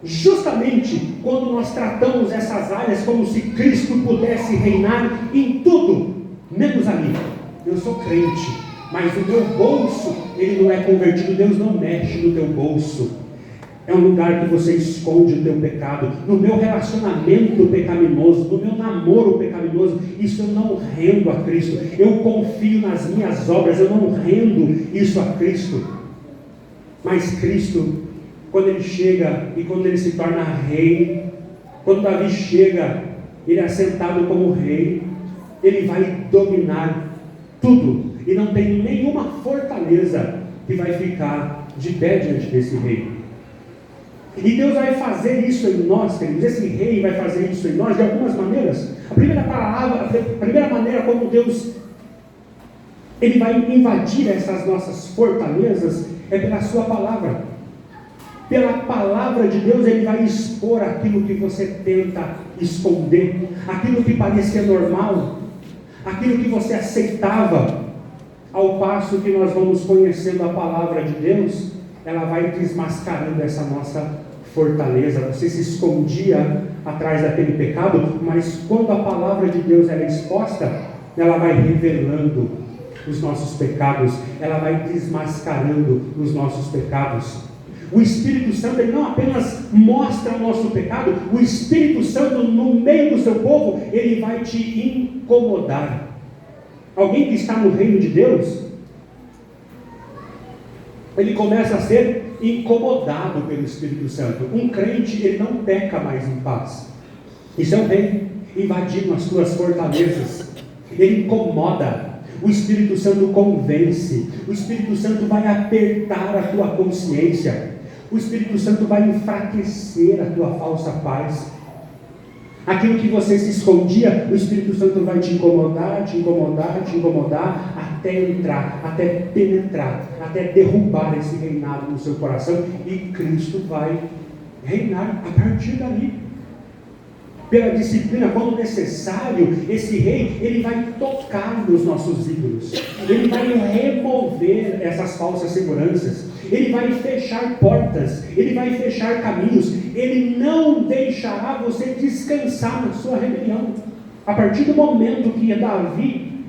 justamente quando nós tratamos essas áreas como se Cristo pudesse reinar em tudo, menos ali. Eu sou crente, mas o meu bolso, ele não é convertido. Deus não mexe no teu bolso. É um lugar que você esconde o teu pecado. No meu relacionamento pecaminoso, no meu namoro pecaminoso, isso eu não rendo a Cristo. Eu confio nas minhas obras, eu não rendo isso a Cristo. Mas Cristo, quando ele chega e quando ele se torna rei, quando Davi chega, ele é assentado como rei, ele vai dominar tudo, e não tem nenhuma fortaleza que vai ficar de pé diante desse rei. E Deus vai fazer isso em nós, queridos. Esse rei vai fazer isso em nós de algumas maneiras. A primeira maneira como Deus ele vai invadir essas nossas fortalezas é pela sua palavra. Pela palavra de Deus, ele vai expor aquilo que você tenta esconder, aquilo que parecia normal, aquilo que você aceitava. Ao passo que nós vamos conhecendo a palavra de Deus, ela vai desmascarando essa nossa fortaleza. Você se escondia atrás daquele pecado, mas quando a palavra de Deus é exposta, ela vai revelando os nossos pecados, ela vai desmascarando os nossos pecados. O Espírito Santo, ele não apenas mostra o nosso pecado, o Espírito Santo no meio do seu povo, ele vai te incomodar. Alguém que está no reino de Deus, ele começa a ser incomodado pelo Espírito Santo. Um crente, ele não peca mais em paz. Isso é o rei invadindo as tuas fortalezas. Ele incomoda. O Espírito Santo convence. O Espírito Santo vai apertar a tua consciência. O Espírito Santo vai enfraquecer a tua falsa paz. Aquilo que você se escondia, o Espírito Santo vai te incomodar, te incomodar, te incomodar, até entrar, até penetrar, até derrubar esse reinado no seu coração, e Cristo vai reinar a partir dali. Pela disciplina, quando necessário, esse rei, ele vai tocar nos nossos ídolos, ele vai remover essas falsas seguranças, ele vai fechar portas, ele vai fechar caminhos, ele não deixará você descansar na sua rebelião. A partir do momento que Davi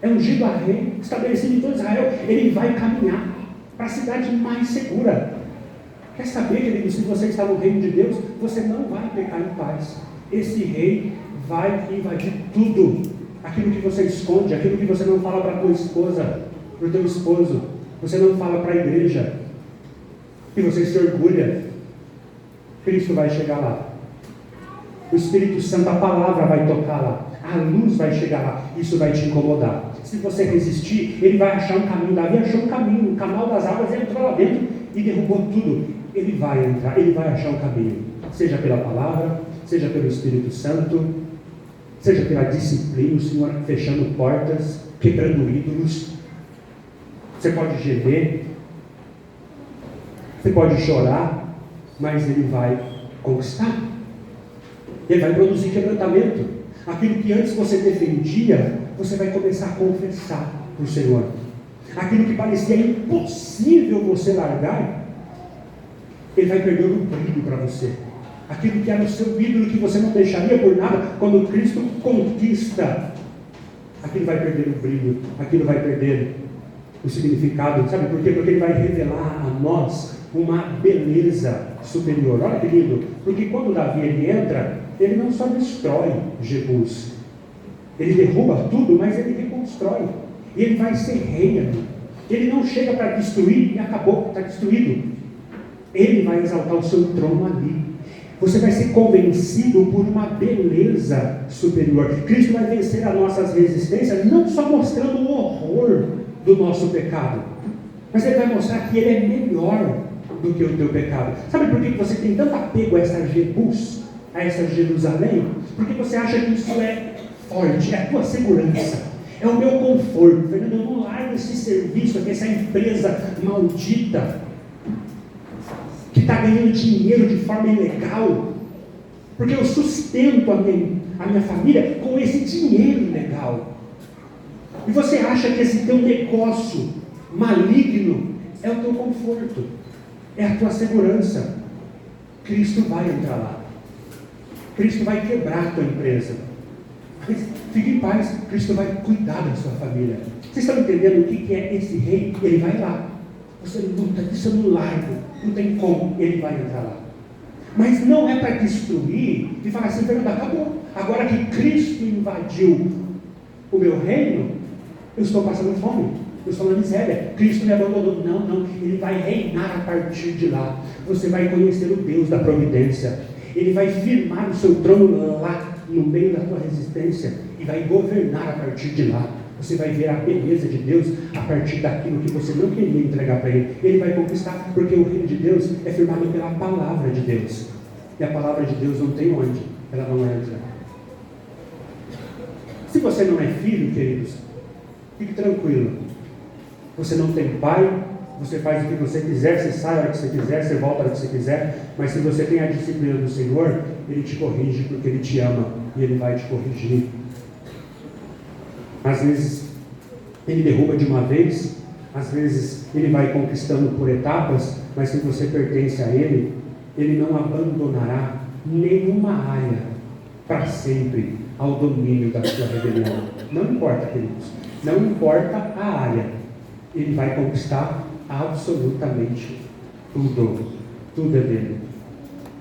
é ungido a rei, estabelecido em todo Israel, ele vai caminhar para a cidade mais segura. Quer saber, querido, se você está no reino de Deus, você não vai pecar em paz. Esse rei vai invadir tudo, aquilo que você esconde, aquilo que você não fala para a tua esposa, para o teu esposo, você não fala para a igreja, que você se orgulha. Cristo vai chegar lá, o Espírito Santo, a palavra vai tocar lá, a luz vai chegar lá, isso vai te incomodar. Se você resistir, ele vai achar um caminho. Davi achou um caminho, o canal das águas, ele entrou lá dentro e derrubou tudo. Ele vai entrar, ele vai achar um caminho, seja pela palavra, seja pelo Espírito Santo, seja pela disciplina, o Senhor fechando portas, quebrando ídolos. Você pode gemer, você pode chorar, mas ele vai conquistar, ele vai produzir quebrantamento. Aquilo que antes você defendia, você vai começar a confessar para o Senhor. Aquilo que parecia impossível você largar, ele vai perder o brilho para você. Aquilo que era o seu ídolo, que você não deixaria por nada, quando Cristo conquista, aquilo vai perder o brilho, aquilo vai perder o significado. Sabe por quê? Porque ele vai revelar a nós uma beleza superior. Olha que lindo, porque quando Davi ele entra, ele não só destrói Jebus, ele derruba tudo, mas ele reconstrói, e ele vai ser rei ali. Ele não chega para destruir e acabou, está destruído. Ele vai exaltar o seu trono ali. Você vai ser convencido por uma beleza superior. Cristo vai vencer as nossas resistências, não só mostrando o horror do nosso pecado, mas Ele vai mostrar que Ele é melhor do que o teu pecado. Sabe por que você tem tanto apego a essa Jebus, a essa Jerusalém? Porque você acha que isso é forte, é a tua segurança, é o meu conforto. Fernando, eu não largo esse serviço aqui, essa empresa maldita, que está ganhando dinheiro de forma ilegal, porque eu sustento a minha família com esse dinheiro ilegal. E você acha que esse teu negócio maligno é o teu conforto, é a tua segurança. Cristo vai entrar lá, Cristo vai quebrar a tua empresa, mas fique em paz, Cristo vai cuidar da sua família. Vocês estão entendendo o que é esse rei? Ele vai lá. Você luta, isso eu não largo, não tem como, ele vai entrar lá. Mas não é para destruir e falar assim, Fernando, acabou. Agora que Cristo invadiu o meu reino, eu estou passando fome, eu estou na miséria, Cristo me abandonou. Não, não, Ele vai reinar a partir de lá. Você vai conhecer o Deus da providência, Ele vai firmar o seu trono lá, no meio da tua resistência, e vai governar a partir de lá. Você vai ver a beleza de Deus a partir daquilo que você não queria entregar para Ele. Ele vai conquistar, porque o reino de Deus é firmado pela palavra de Deus. E a palavra de Deus não tem onde ela não entra. Se você não é filho, queridos, fique tranquilo. Você não tem pai, você faz o que você quiser, você sai a hora que você quiser, você volta a hora que você quiser. Mas se você tem a disciplina do Senhor, Ele te corrige porque Ele te ama e Ele vai te corrigir. Às vezes Ele derruba de uma vez, às vezes Ele vai conquistando por etapas, mas se você pertence a Ele, Ele não abandonará nenhuma área para sempre ao domínio da sua rebelião. Não importa, queridos, não importa a área, Ele vai conquistar absolutamente tudo. Tudo é dele.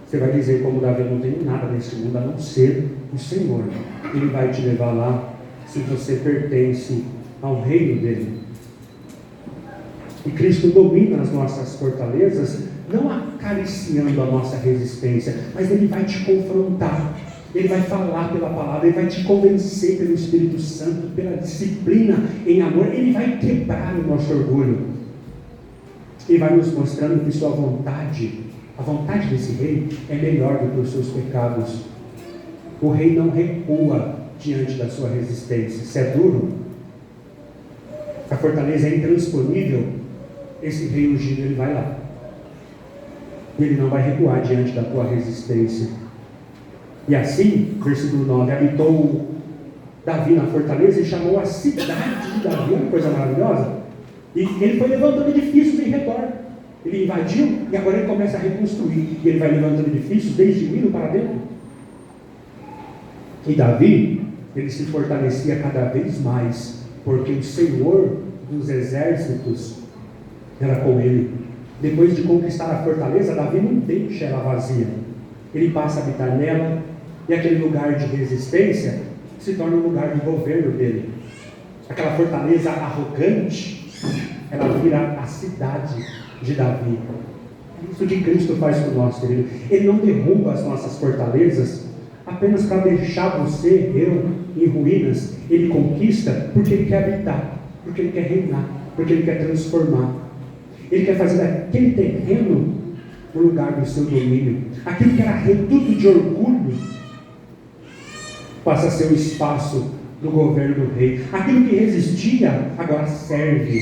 Você vai dizer, como Davi, não tem nada nesse mundo a não ser o Senhor. Ele vai te levar lá se você pertence ao reino dele. E Cristo domina as nossas fortalezas, não acariciando a nossa resistência, mas Ele vai te confrontar, Ele vai falar pela palavra, Ele vai te convencer pelo Espírito Santo, pela disciplina em amor, Ele vai quebrar o nosso orgulho, Ele vai nos mostrando que sua vontade, a vontade desse rei é melhor do que os seus pecados. O rei não recua diante da sua resistência. Se é duro, a fortaleza é intransponível, esse rei ungido, ele vai lá. Ele não vai recuar diante da tua resistência. E assim, versículo 9, habitou Davi na fortaleza e chamou a cidade de Davi, uma coisa maravilhosa. E ele foi levantando edifícios em redor. Ele invadiu e agora ele começa a reconstruir. E ele vai levantando edifícios desde o hino para dentro. E Davi, ele se fortalecia cada vez mais, porque o Senhor dos exércitos era com ele. Depois de conquistar a fortaleza, Davi não deixa ela vazia. Ele passa a habitar nela, e aquele lugar de resistência se torna um lugar de governo dele. Aquela fortaleza arrogante, ela vira a cidade de Davi. Isso que Cristo faz com nós, querido. Ele não derruba as nossas fortalezas apenas para deixar você, eu, em ruínas. Ele conquista porque Ele quer habitar, porque Ele quer reinar, porque Ele quer transformar. Ele quer fazer aquele terreno o lugar do seu domínio. Aquilo que era reduto de orgulho passa a ser o espaço do governo do rei. Aquilo que resistia agora serve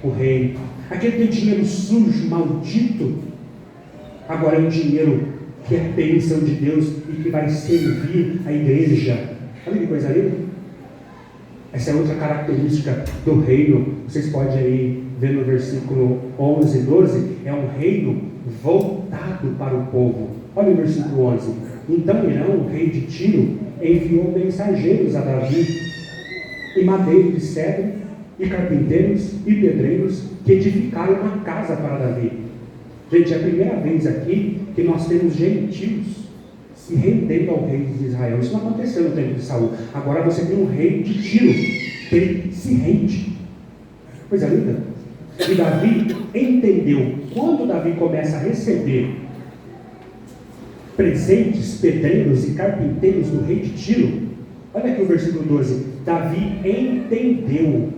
o rei. Aquele dinheiro sujo, maldito, agora é um dinheiro que é bênção de Deus e que vai servir a igreja. Olha que coisa linda. Essa é outra característica do reino. Vocês podem aí ver no versículo 11 e 12. É um reino voltado para o povo. Olha o versículo 11. Então Irão, rei de Tiro, enviou mensageiros a Davi, e madeiros de cedro, e carpinteiros e pedreiros, que edificaram uma casa para Davi. Gente, é a primeira vez aqui que nós temos gentios se rendendo ao rei de Israel. Isso não aconteceu no tempo de Saul. Agora você tem um rei de Tiro, que ele se rende. Coisa linda. E Davi entendeu. Quando Davi começa a receber presentes, pedreiros e carpinteiros do rei de Tiro, olha aqui o versículo 12. Davi entendeu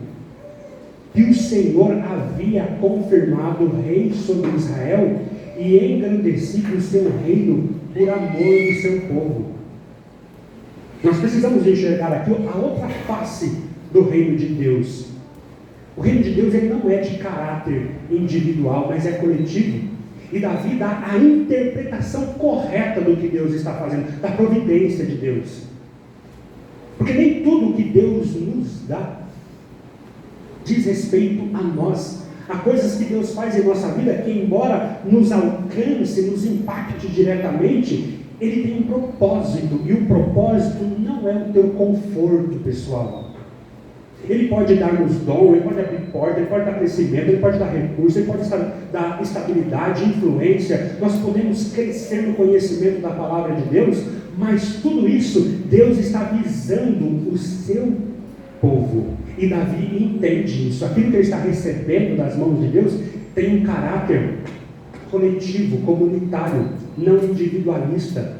que o Senhor havia confirmado o rei sobre Israel e engrandecido o seu reino por amor do seu povo. Nós precisamos enxergar aqui a outra face do reino de Deus. O reino de Deus ele não é de caráter individual, mas é coletivo. E Davi dá a interpretação correta do que Deus está fazendo, da providência de Deus. Porque nem tudo que Deus nos dá diz respeito a nós. Há coisas que Deus faz em nossa vida que, embora nos alcance, nos impacte diretamente, Ele tem um propósito. E o propósito não é o teu conforto pessoal. Ele pode dar-nos dom, Ele pode abrir porta, Ele pode dar crescimento, Ele pode dar recurso, Ele pode dar estabilidade, influência. Nós podemos crescer no conhecimento da palavra de Deus, mas tudo isso, Deus está visando o seu povo. E Davi entende isso. Aquilo que ele está recebendo das mãos de Deus tem um caráter coletivo, comunitário, não individualista.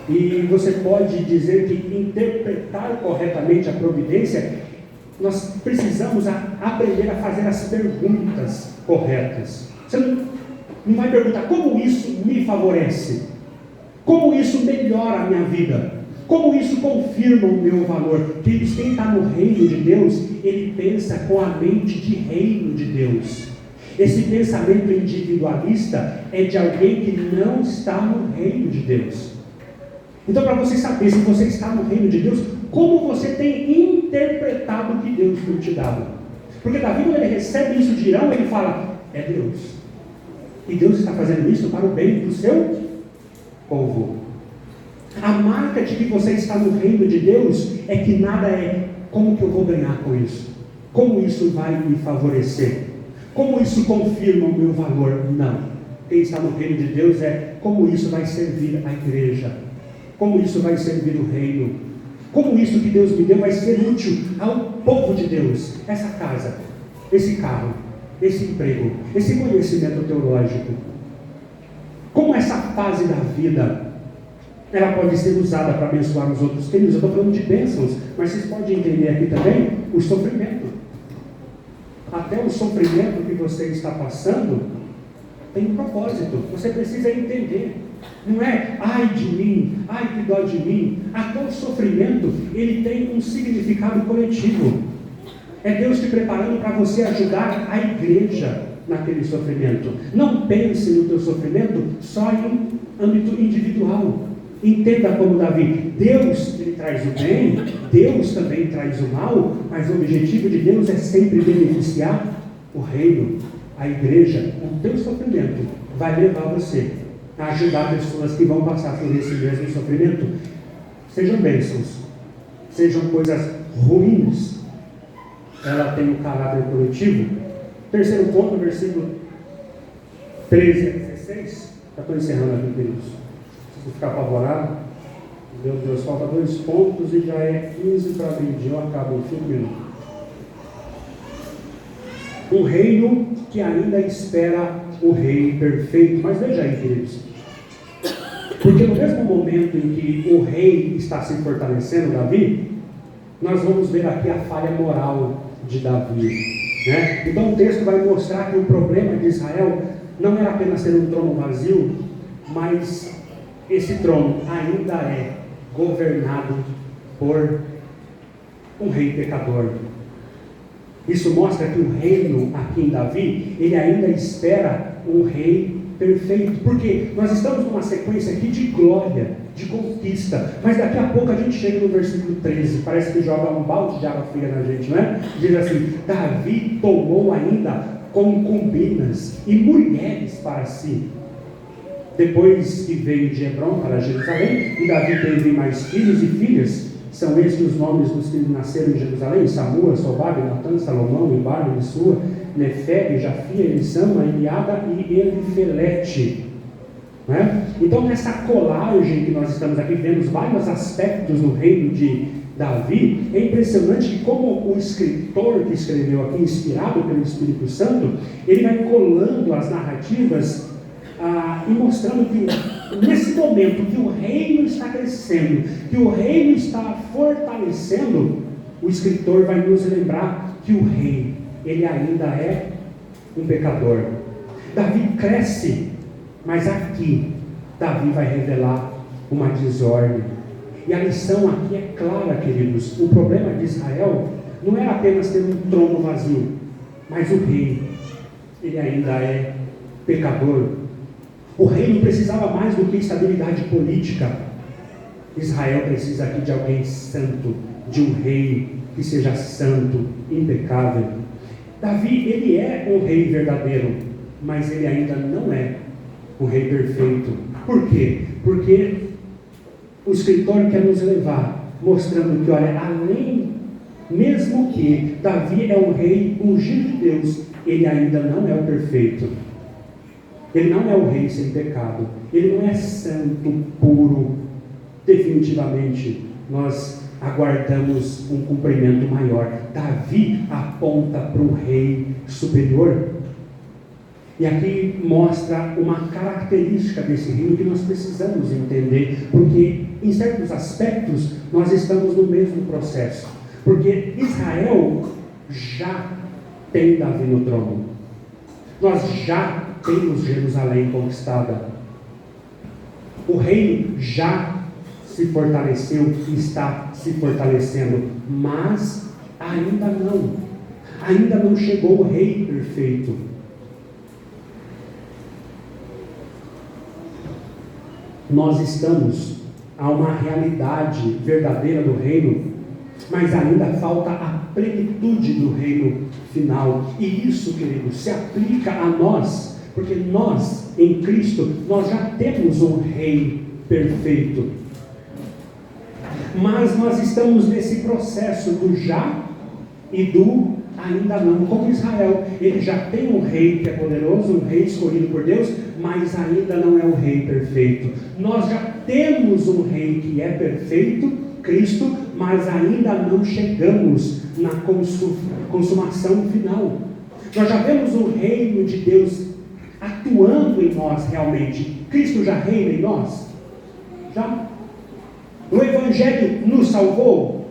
E você pode dizer que interpretar corretamente a providência, nós precisamos aprender a fazer as perguntas corretas. Você não vai perguntar como isso me favorece, como isso melhora a minha vida, como isso confirma o meu valor. Queridos, quem está no reino de Deus, ele pensa com a mente de reino de Deus. Esse pensamento individualista é de alguém que não está no reino de Deus. Então, para você saber se você está no reino de Deus, como você tem interpretado o que Deus tem te dado. Porque Davi, quando ele recebe isso de Irão, ele fala, é Deus. E Deus está fazendo isso para o bem do seu povo. A marca de que você está no reino de Deus é que nada é como que eu vou ganhar com isso, como isso vai me favorecer, como isso confirma o meu valor. Não. Quem está no reino de Deus é como isso vai servir a igreja, como isso vai servir o reino, como isso que Deus me deu vai ser útil ao povo de Deus. Essa casa, esse carro, esse emprego, esse conhecimento teológico, como essa fase da vida ela pode ser usada para abençoar os outros. Queridos, eu estou falando de bênçãos, mas vocês podem entender aqui também o sofrimento. Até o sofrimento que você está passando tem um propósito. Você precisa entender. Não é, ai de mim, ai que dó de mim. Até o sofrimento, ele tem um significado coletivo. É Deus te preparando para você ajudar a igreja naquele sofrimento. Não pense no teu sofrimento só em âmbito individual. Entenda como Davi, Deus ele traz o bem, Deus também traz o mal, mas o objetivo de Deus é sempre beneficiar o reino, a igreja. O teu sofrimento vai levar você a ajudar pessoas que vão passar por esse mesmo sofrimento. Sejam bênçãos, sejam coisas ruins, ela tem um caráter coletivo. Terceiro ponto, versículo 13 a 16, já estou encerrando aqui, queridos. Se ficar apavorado, meu Deus, falta 2 pontos e já é 15 para meio-dia, eu acabo em 5 minutos. Um reino que ainda espera o rei perfeito. Mas veja aí, queridos, porque no mesmo momento em que o rei está se fortalecendo, Davi, nós vamos ver aqui a falha moral de Davi, né? Então o texto vai mostrar que o problema de Israel não era apenas ter um trono vazio, mas esse trono ainda é governado por um rei pecador. Isso mostra que o reino aqui em Davi, ele ainda espera um rei perfeito, porque nós estamos numa sequência aqui de glória, de conquista, mas daqui a pouco a gente chega no versículo 13, parece que joga um balde de água fria na gente, não é? Diz assim, Davi tomou ainda concubinas e mulheres para si. Depois que veio de Hebrom para Jerusalém, e Davi teve mais filhos e filhas. São estes os nomes dos que nasceram em Jerusalém: Samua, Sobabe, Natan, Salomão, Ibar, Abissua, Nefeg, Jafia, Elisama, Eliada e Elifelete. Né? Então, nessa colagem que nós estamos aqui, vemos vários aspectos do reino de Davi. É impressionante que, como o escritor que escreveu aqui, inspirado pelo Espírito Santo, ele vai colando as narrativas e mostrando que nesse momento que o reino está crescendo, que o reino está fortalecendo, o escritor vai nos lembrar que o rei, ele ainda é um pecador. Davi cresce, mas aqui Davi vai revelar uma desordem. E a lição aqui é clara, queridos. O problema de Israel não era apenas ter um trono vazio, mas o rei, ele ainda é pecador. O reino precisava mais do que estabilidade política. Israel precisa aqui de alguém santo, de um rei que seja santo, impecável. Davi, ele é um rei verdadeiro, mas ele ainda não é o rei perfeito. Por quê? Porque o escritor quer nos levar, mostrando que, olha, além, mesmo que Davi é um rei ungido de Deus, ele ainda não é o perfeito. Ele não é o rei sem pecado. Ele não é santo, puro. Definitivamente, nós aguardamos um cumprimento maior. Davi aponta para um rei superior. E aqui mostra uma característica desse reino que nós precisamos entender, porque em certos aspectos nós estamos no mesmo processo. Porque Israel já tem Davi no trono. Nós já temos Jerusalém conquistada. O reino já se fortaleceu e está se fortalecendo, mas ainda não chegou o rei perfeito. Nós estamos a uma realidade verdadeira do reino, mas ainda falta a plenitude do reino final. E isso, queridos, se aplica a nós, porque nós, em Cristo, nós já temos um rei perfeito. Mas nós estamos nesse processo do já e do ainda não. Como Israel, ele já tem um rei que é poderoso, um rei escolhido por Deus, mas ainda não é o rei perfeito. Nós já temos um rei que é perfeito, Cristo, mas ainda não chegamos na consumação final. Nós já vemos o reino de Deus atuando em nós realmente. Cristo já reina em nós? Já? O Evangelho nos salvou?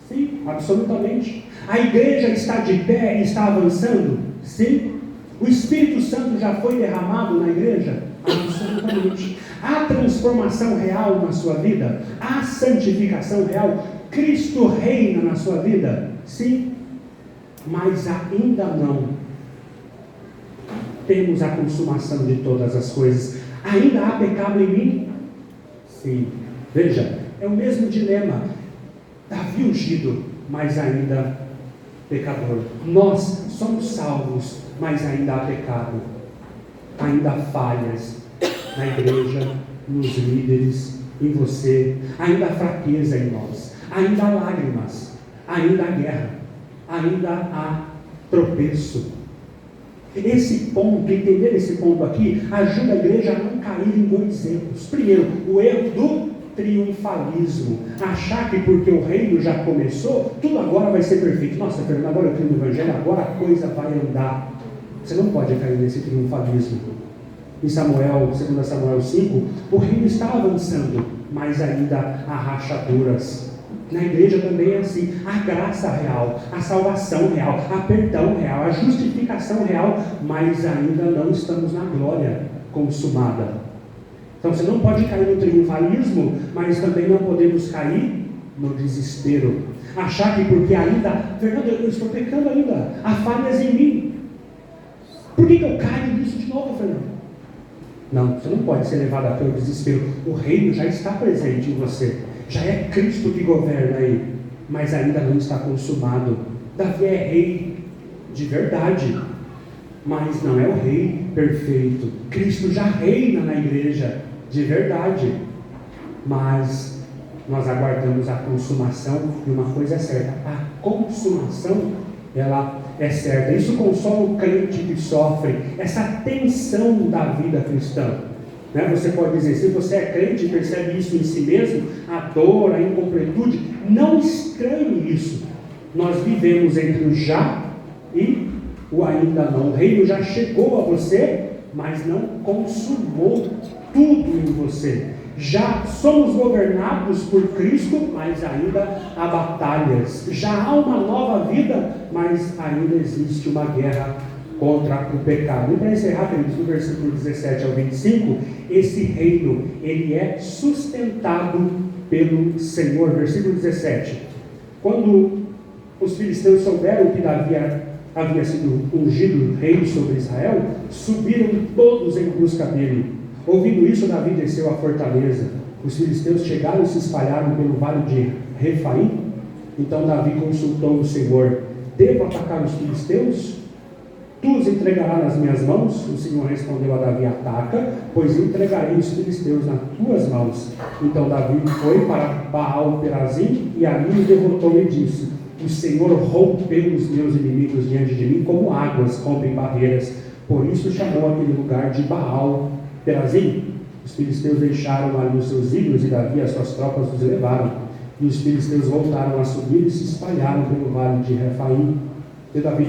Sim, absolutamente. A igreja está de pé e está avançando? Sim. O Espírito Santo já foi derramado na igreja? Absolutamente. Há transformação real na sua vida? Há santificação real? Cristo reina na sua vida? Sim. Mas ainda não temos a consumação de todas as coisas. Ainda há pecado em mim? Sim. Veja, é o mesmo dilema. Davi ungido, mas ainda pecador. Nós somos salvos, mas ainda há pecado. Ainda há falhas na igreja, nos líderes, em você. Ainda há fraqueza em nós. Ainda há lágrimas. Ainda há guerra. Ainda há tropeço. Esse ponto, entender esse ponto aqui, ajuda a igreja a não cair em dois erros. Primeiro, o erro do triunfalismo, achar que porque o reino já começou, tudo agora vai ser perfeito. Nossa, Fernando, agora eu tenho o evangelho, agora a coisa vai andar. Você não pode cair nesse triunfalismo. Em Samuel, 2 Samuel 5, o reino está avançando, mas ainda há rachaduras. Na igreja também é assim, a graça real, a salvação real, a perdão real, a justificação real, mas ainda não estamos na glória consumada. Então você não pode cair no triunfalismo, mas também não podemos cair no desespero. Achar que porque ainda, Fernando, eu estou pecando ainda, há falhas em mim. Por que eu caio nisso de novo, Fernando? Não, você não pode ser levado até o desespero. O reino já está presente em você. Já é Cristo que governa aí, mas ainda não está consumado. Davi é rei de verdade, mas não é o rei perfeito. Cristo já reina na igreja de verdade, mas nós aguardamos a consumação, e uma coisa é certa, a consumação ela é certa. Isso consola o crente que sofre, essa tensão da vida cristã. Né? Você pode dizer, se você é crente e percebe isso em si mesmo, a dor, a incompletude, não estranhe isso. Nós vivemos entre o já e o ainda não. O reino já chegou a você, mas não consumou tudo em você. Já somos governados por Cristo, mas ainda há batalhas. Já há uma nova vida, mas ainda existe uma guerra contra o pecado. E para encerrar, queridos, no versículo 17 ao 25, esse reino, ele é sustentado pelo Senhor. Versículo 17. Quando os filisteus souberam que Davi havia sido ungido rei sobre Israel, subiram todos em busca dele. Ouvindo isso, Davi desceu à fortaleza. Os filisteus chegaram e se espalharam pelo vale de Refaim. Então Davi consultou o Senhor: devo atacar os filisteus? Tu os entregarás nas minhas mãos? O Senhor respondeu a Davi: ataca, pois entregarei os filisteus nas tuas mãos. Então Davi foi para Baal-Perazim e ali o derrotou e disse: o Senhor rompeu os meus inimigos diante de mim como águas rompem barreiras. Por isso chamou aquele lugar de Baal-Perazim. Os filisteus deixaram ali os seus ídolos e Davi e as suas tropas os levaram. E os filisteus voltaram a subir e se espalharam pelo vale de Refaim. E Davi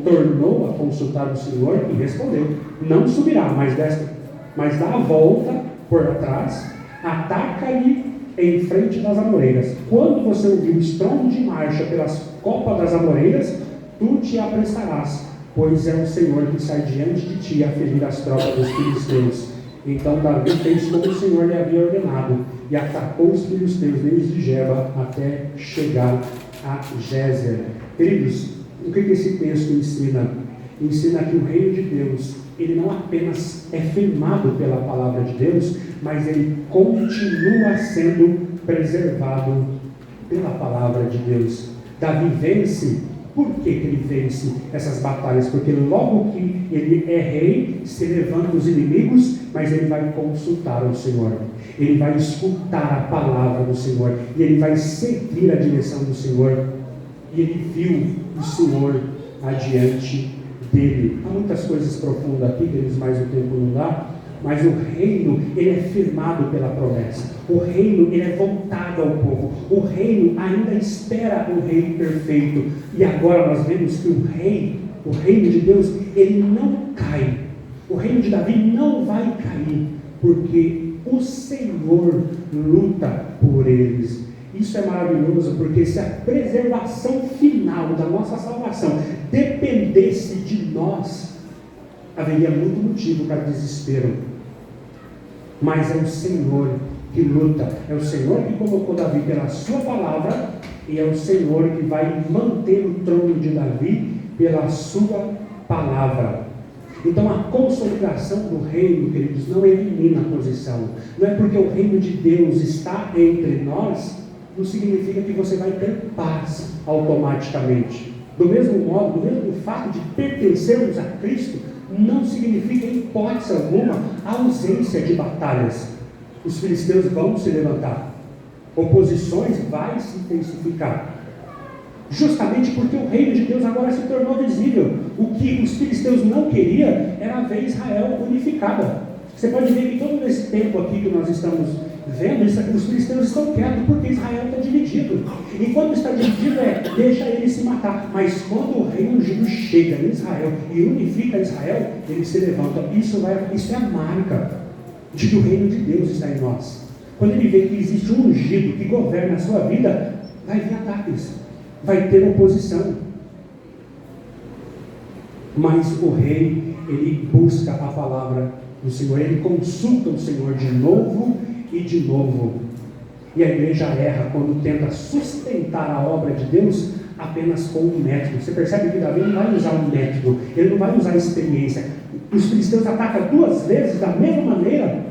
tornou a consultar o Senhor e respondeu: não subirá, mas dá a volta por trás, ataca-lhe em frente das amoreiras. Quando você ouvir o estrondo de marcha pelas copas das amoreiras, tu te apressarás, pois é o Senhor que sai diante de ti a ferir as tropas dos filisteus. Então Davi fez como o Senhor lhe havia ordenado, e atacou os filisteus desde Geba até chegar a Gézer. Queridos, o que esse texto ensina? Ensina que o reino de Deus, ele não apenas é firmado pela palavra de Deus, mas ele continua sendo preservado pela palavra de Deus. Davi vence. Por que ele vence essas batalhas? Porque logo que ele é rei, se levanta os inimigos, mas ele vai consultar o Senhor. Ele vai escutar a palavra do Senhor. E ele vai seguir a direção do Senhor. E ele viu o Senhor adiante dele. Há muitas coisas profundas aqui, queridos, mas o tempo não dá. Mas o reino, ele é firmado pela promessa. O reino, ele é voltado ao povo. O reino ainda espera o rei perfeito. E agora nós vemos que o reino de Deus, ele não cai. O reino de Davi não vai cair, porque o Senhor luta por eles. Isso é maravilhoso, porque se a preservação final da nossa salvação dependesse de nós, haveria muito motivo para desespero. Mas é o Senhor que luta, é o Senhor que colocou Davi pela sua palavra, e é o Senhor que vai manter o trono de Davi pela sua palavra. Então a consolidação do reino, queridos, não elimina a posição. Não é porque o reino de Deus está entre nós, não significa que você vai ter paz automaticamente. Do mesmo modo, do mesmo fato de pertencermos a Cristo, não significa em hipótese alguma a ausência de batalhas. Os filisteus vão se levantar, oposições vai se intensificar, justamente porque o reino de Deus agora se tornou visível. O que os filisteus não queriam era ver Israel unificada. Você pode ver que todo esse tempo aqui que nós estamos vendo, os filisteus estão quietos porque Israel está dividido. E quando está dividido deixa ele se matar. Mas quando o rei ungido chega em Israel e unifica Israel, ele se levanta. Isso é a marca de que o reino de Deus está em nós. Quando ele vê que existe um ungido que governa a sua vida, vai vir ataques, vai ter oposição. Mas o rei, ele busca a palavra do Senhor, ele consulta o Senhor de novo e de novo. E a igreja erra quando tenta sustentar a obra de Deus apenas com um método. Você percebe que Davi não vai usar um método, ele não vai usar experiência. Os filisteus atacam duas vezes da mesma maneira,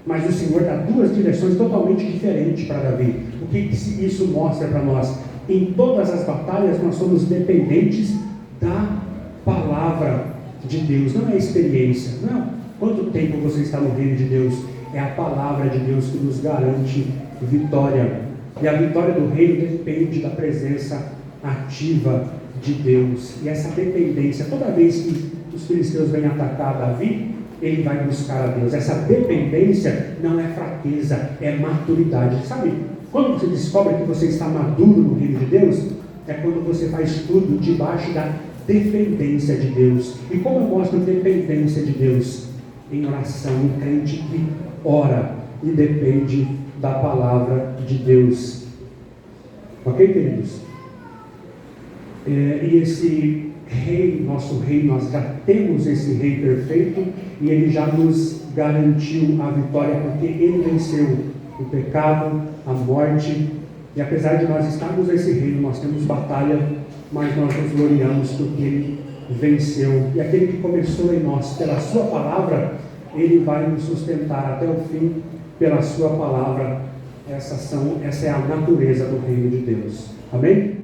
mas o Senhor dá duas direções totalmente diferentes para Davi. O que isso mostra para nós? Em todas as batalhas nós somos dependentes da palavra de Deus, não é experiência, não. Quanto tempo você está no reino de Deus? É a palavra de Deus que nos garante vitória. E a vitória do reino depende da presença ativa de Deus. E essa dependência, toda vez que os filisteus vêm atacar Davi, ele vai buscar a Deus. Essa dependência não é fraqueza, é maturidade. Sabe, quando você descobre que você está maduro no reino de Deus, é quando você faz tudo debaixo da dependência de Deus. E como eu mostro dependência de Deus? Em oração, um crente que ora e depende da palavra de Deus. Ok, queridos? E esse rei, nosso rei, nós já temos esse rei perfeito e ele já nos garantiu a vitória, porque ele venceu o pecado, a morte, e apesar de nós estarmos nesse reino, nós temos batalha, mas nós nos gloriamos porque ele venceu. E aquele que começou em nós pela sua palavra, ele vai nos sustentar até o fim pela sua palavra. Essa é a natureza do reino de Deus. Amém?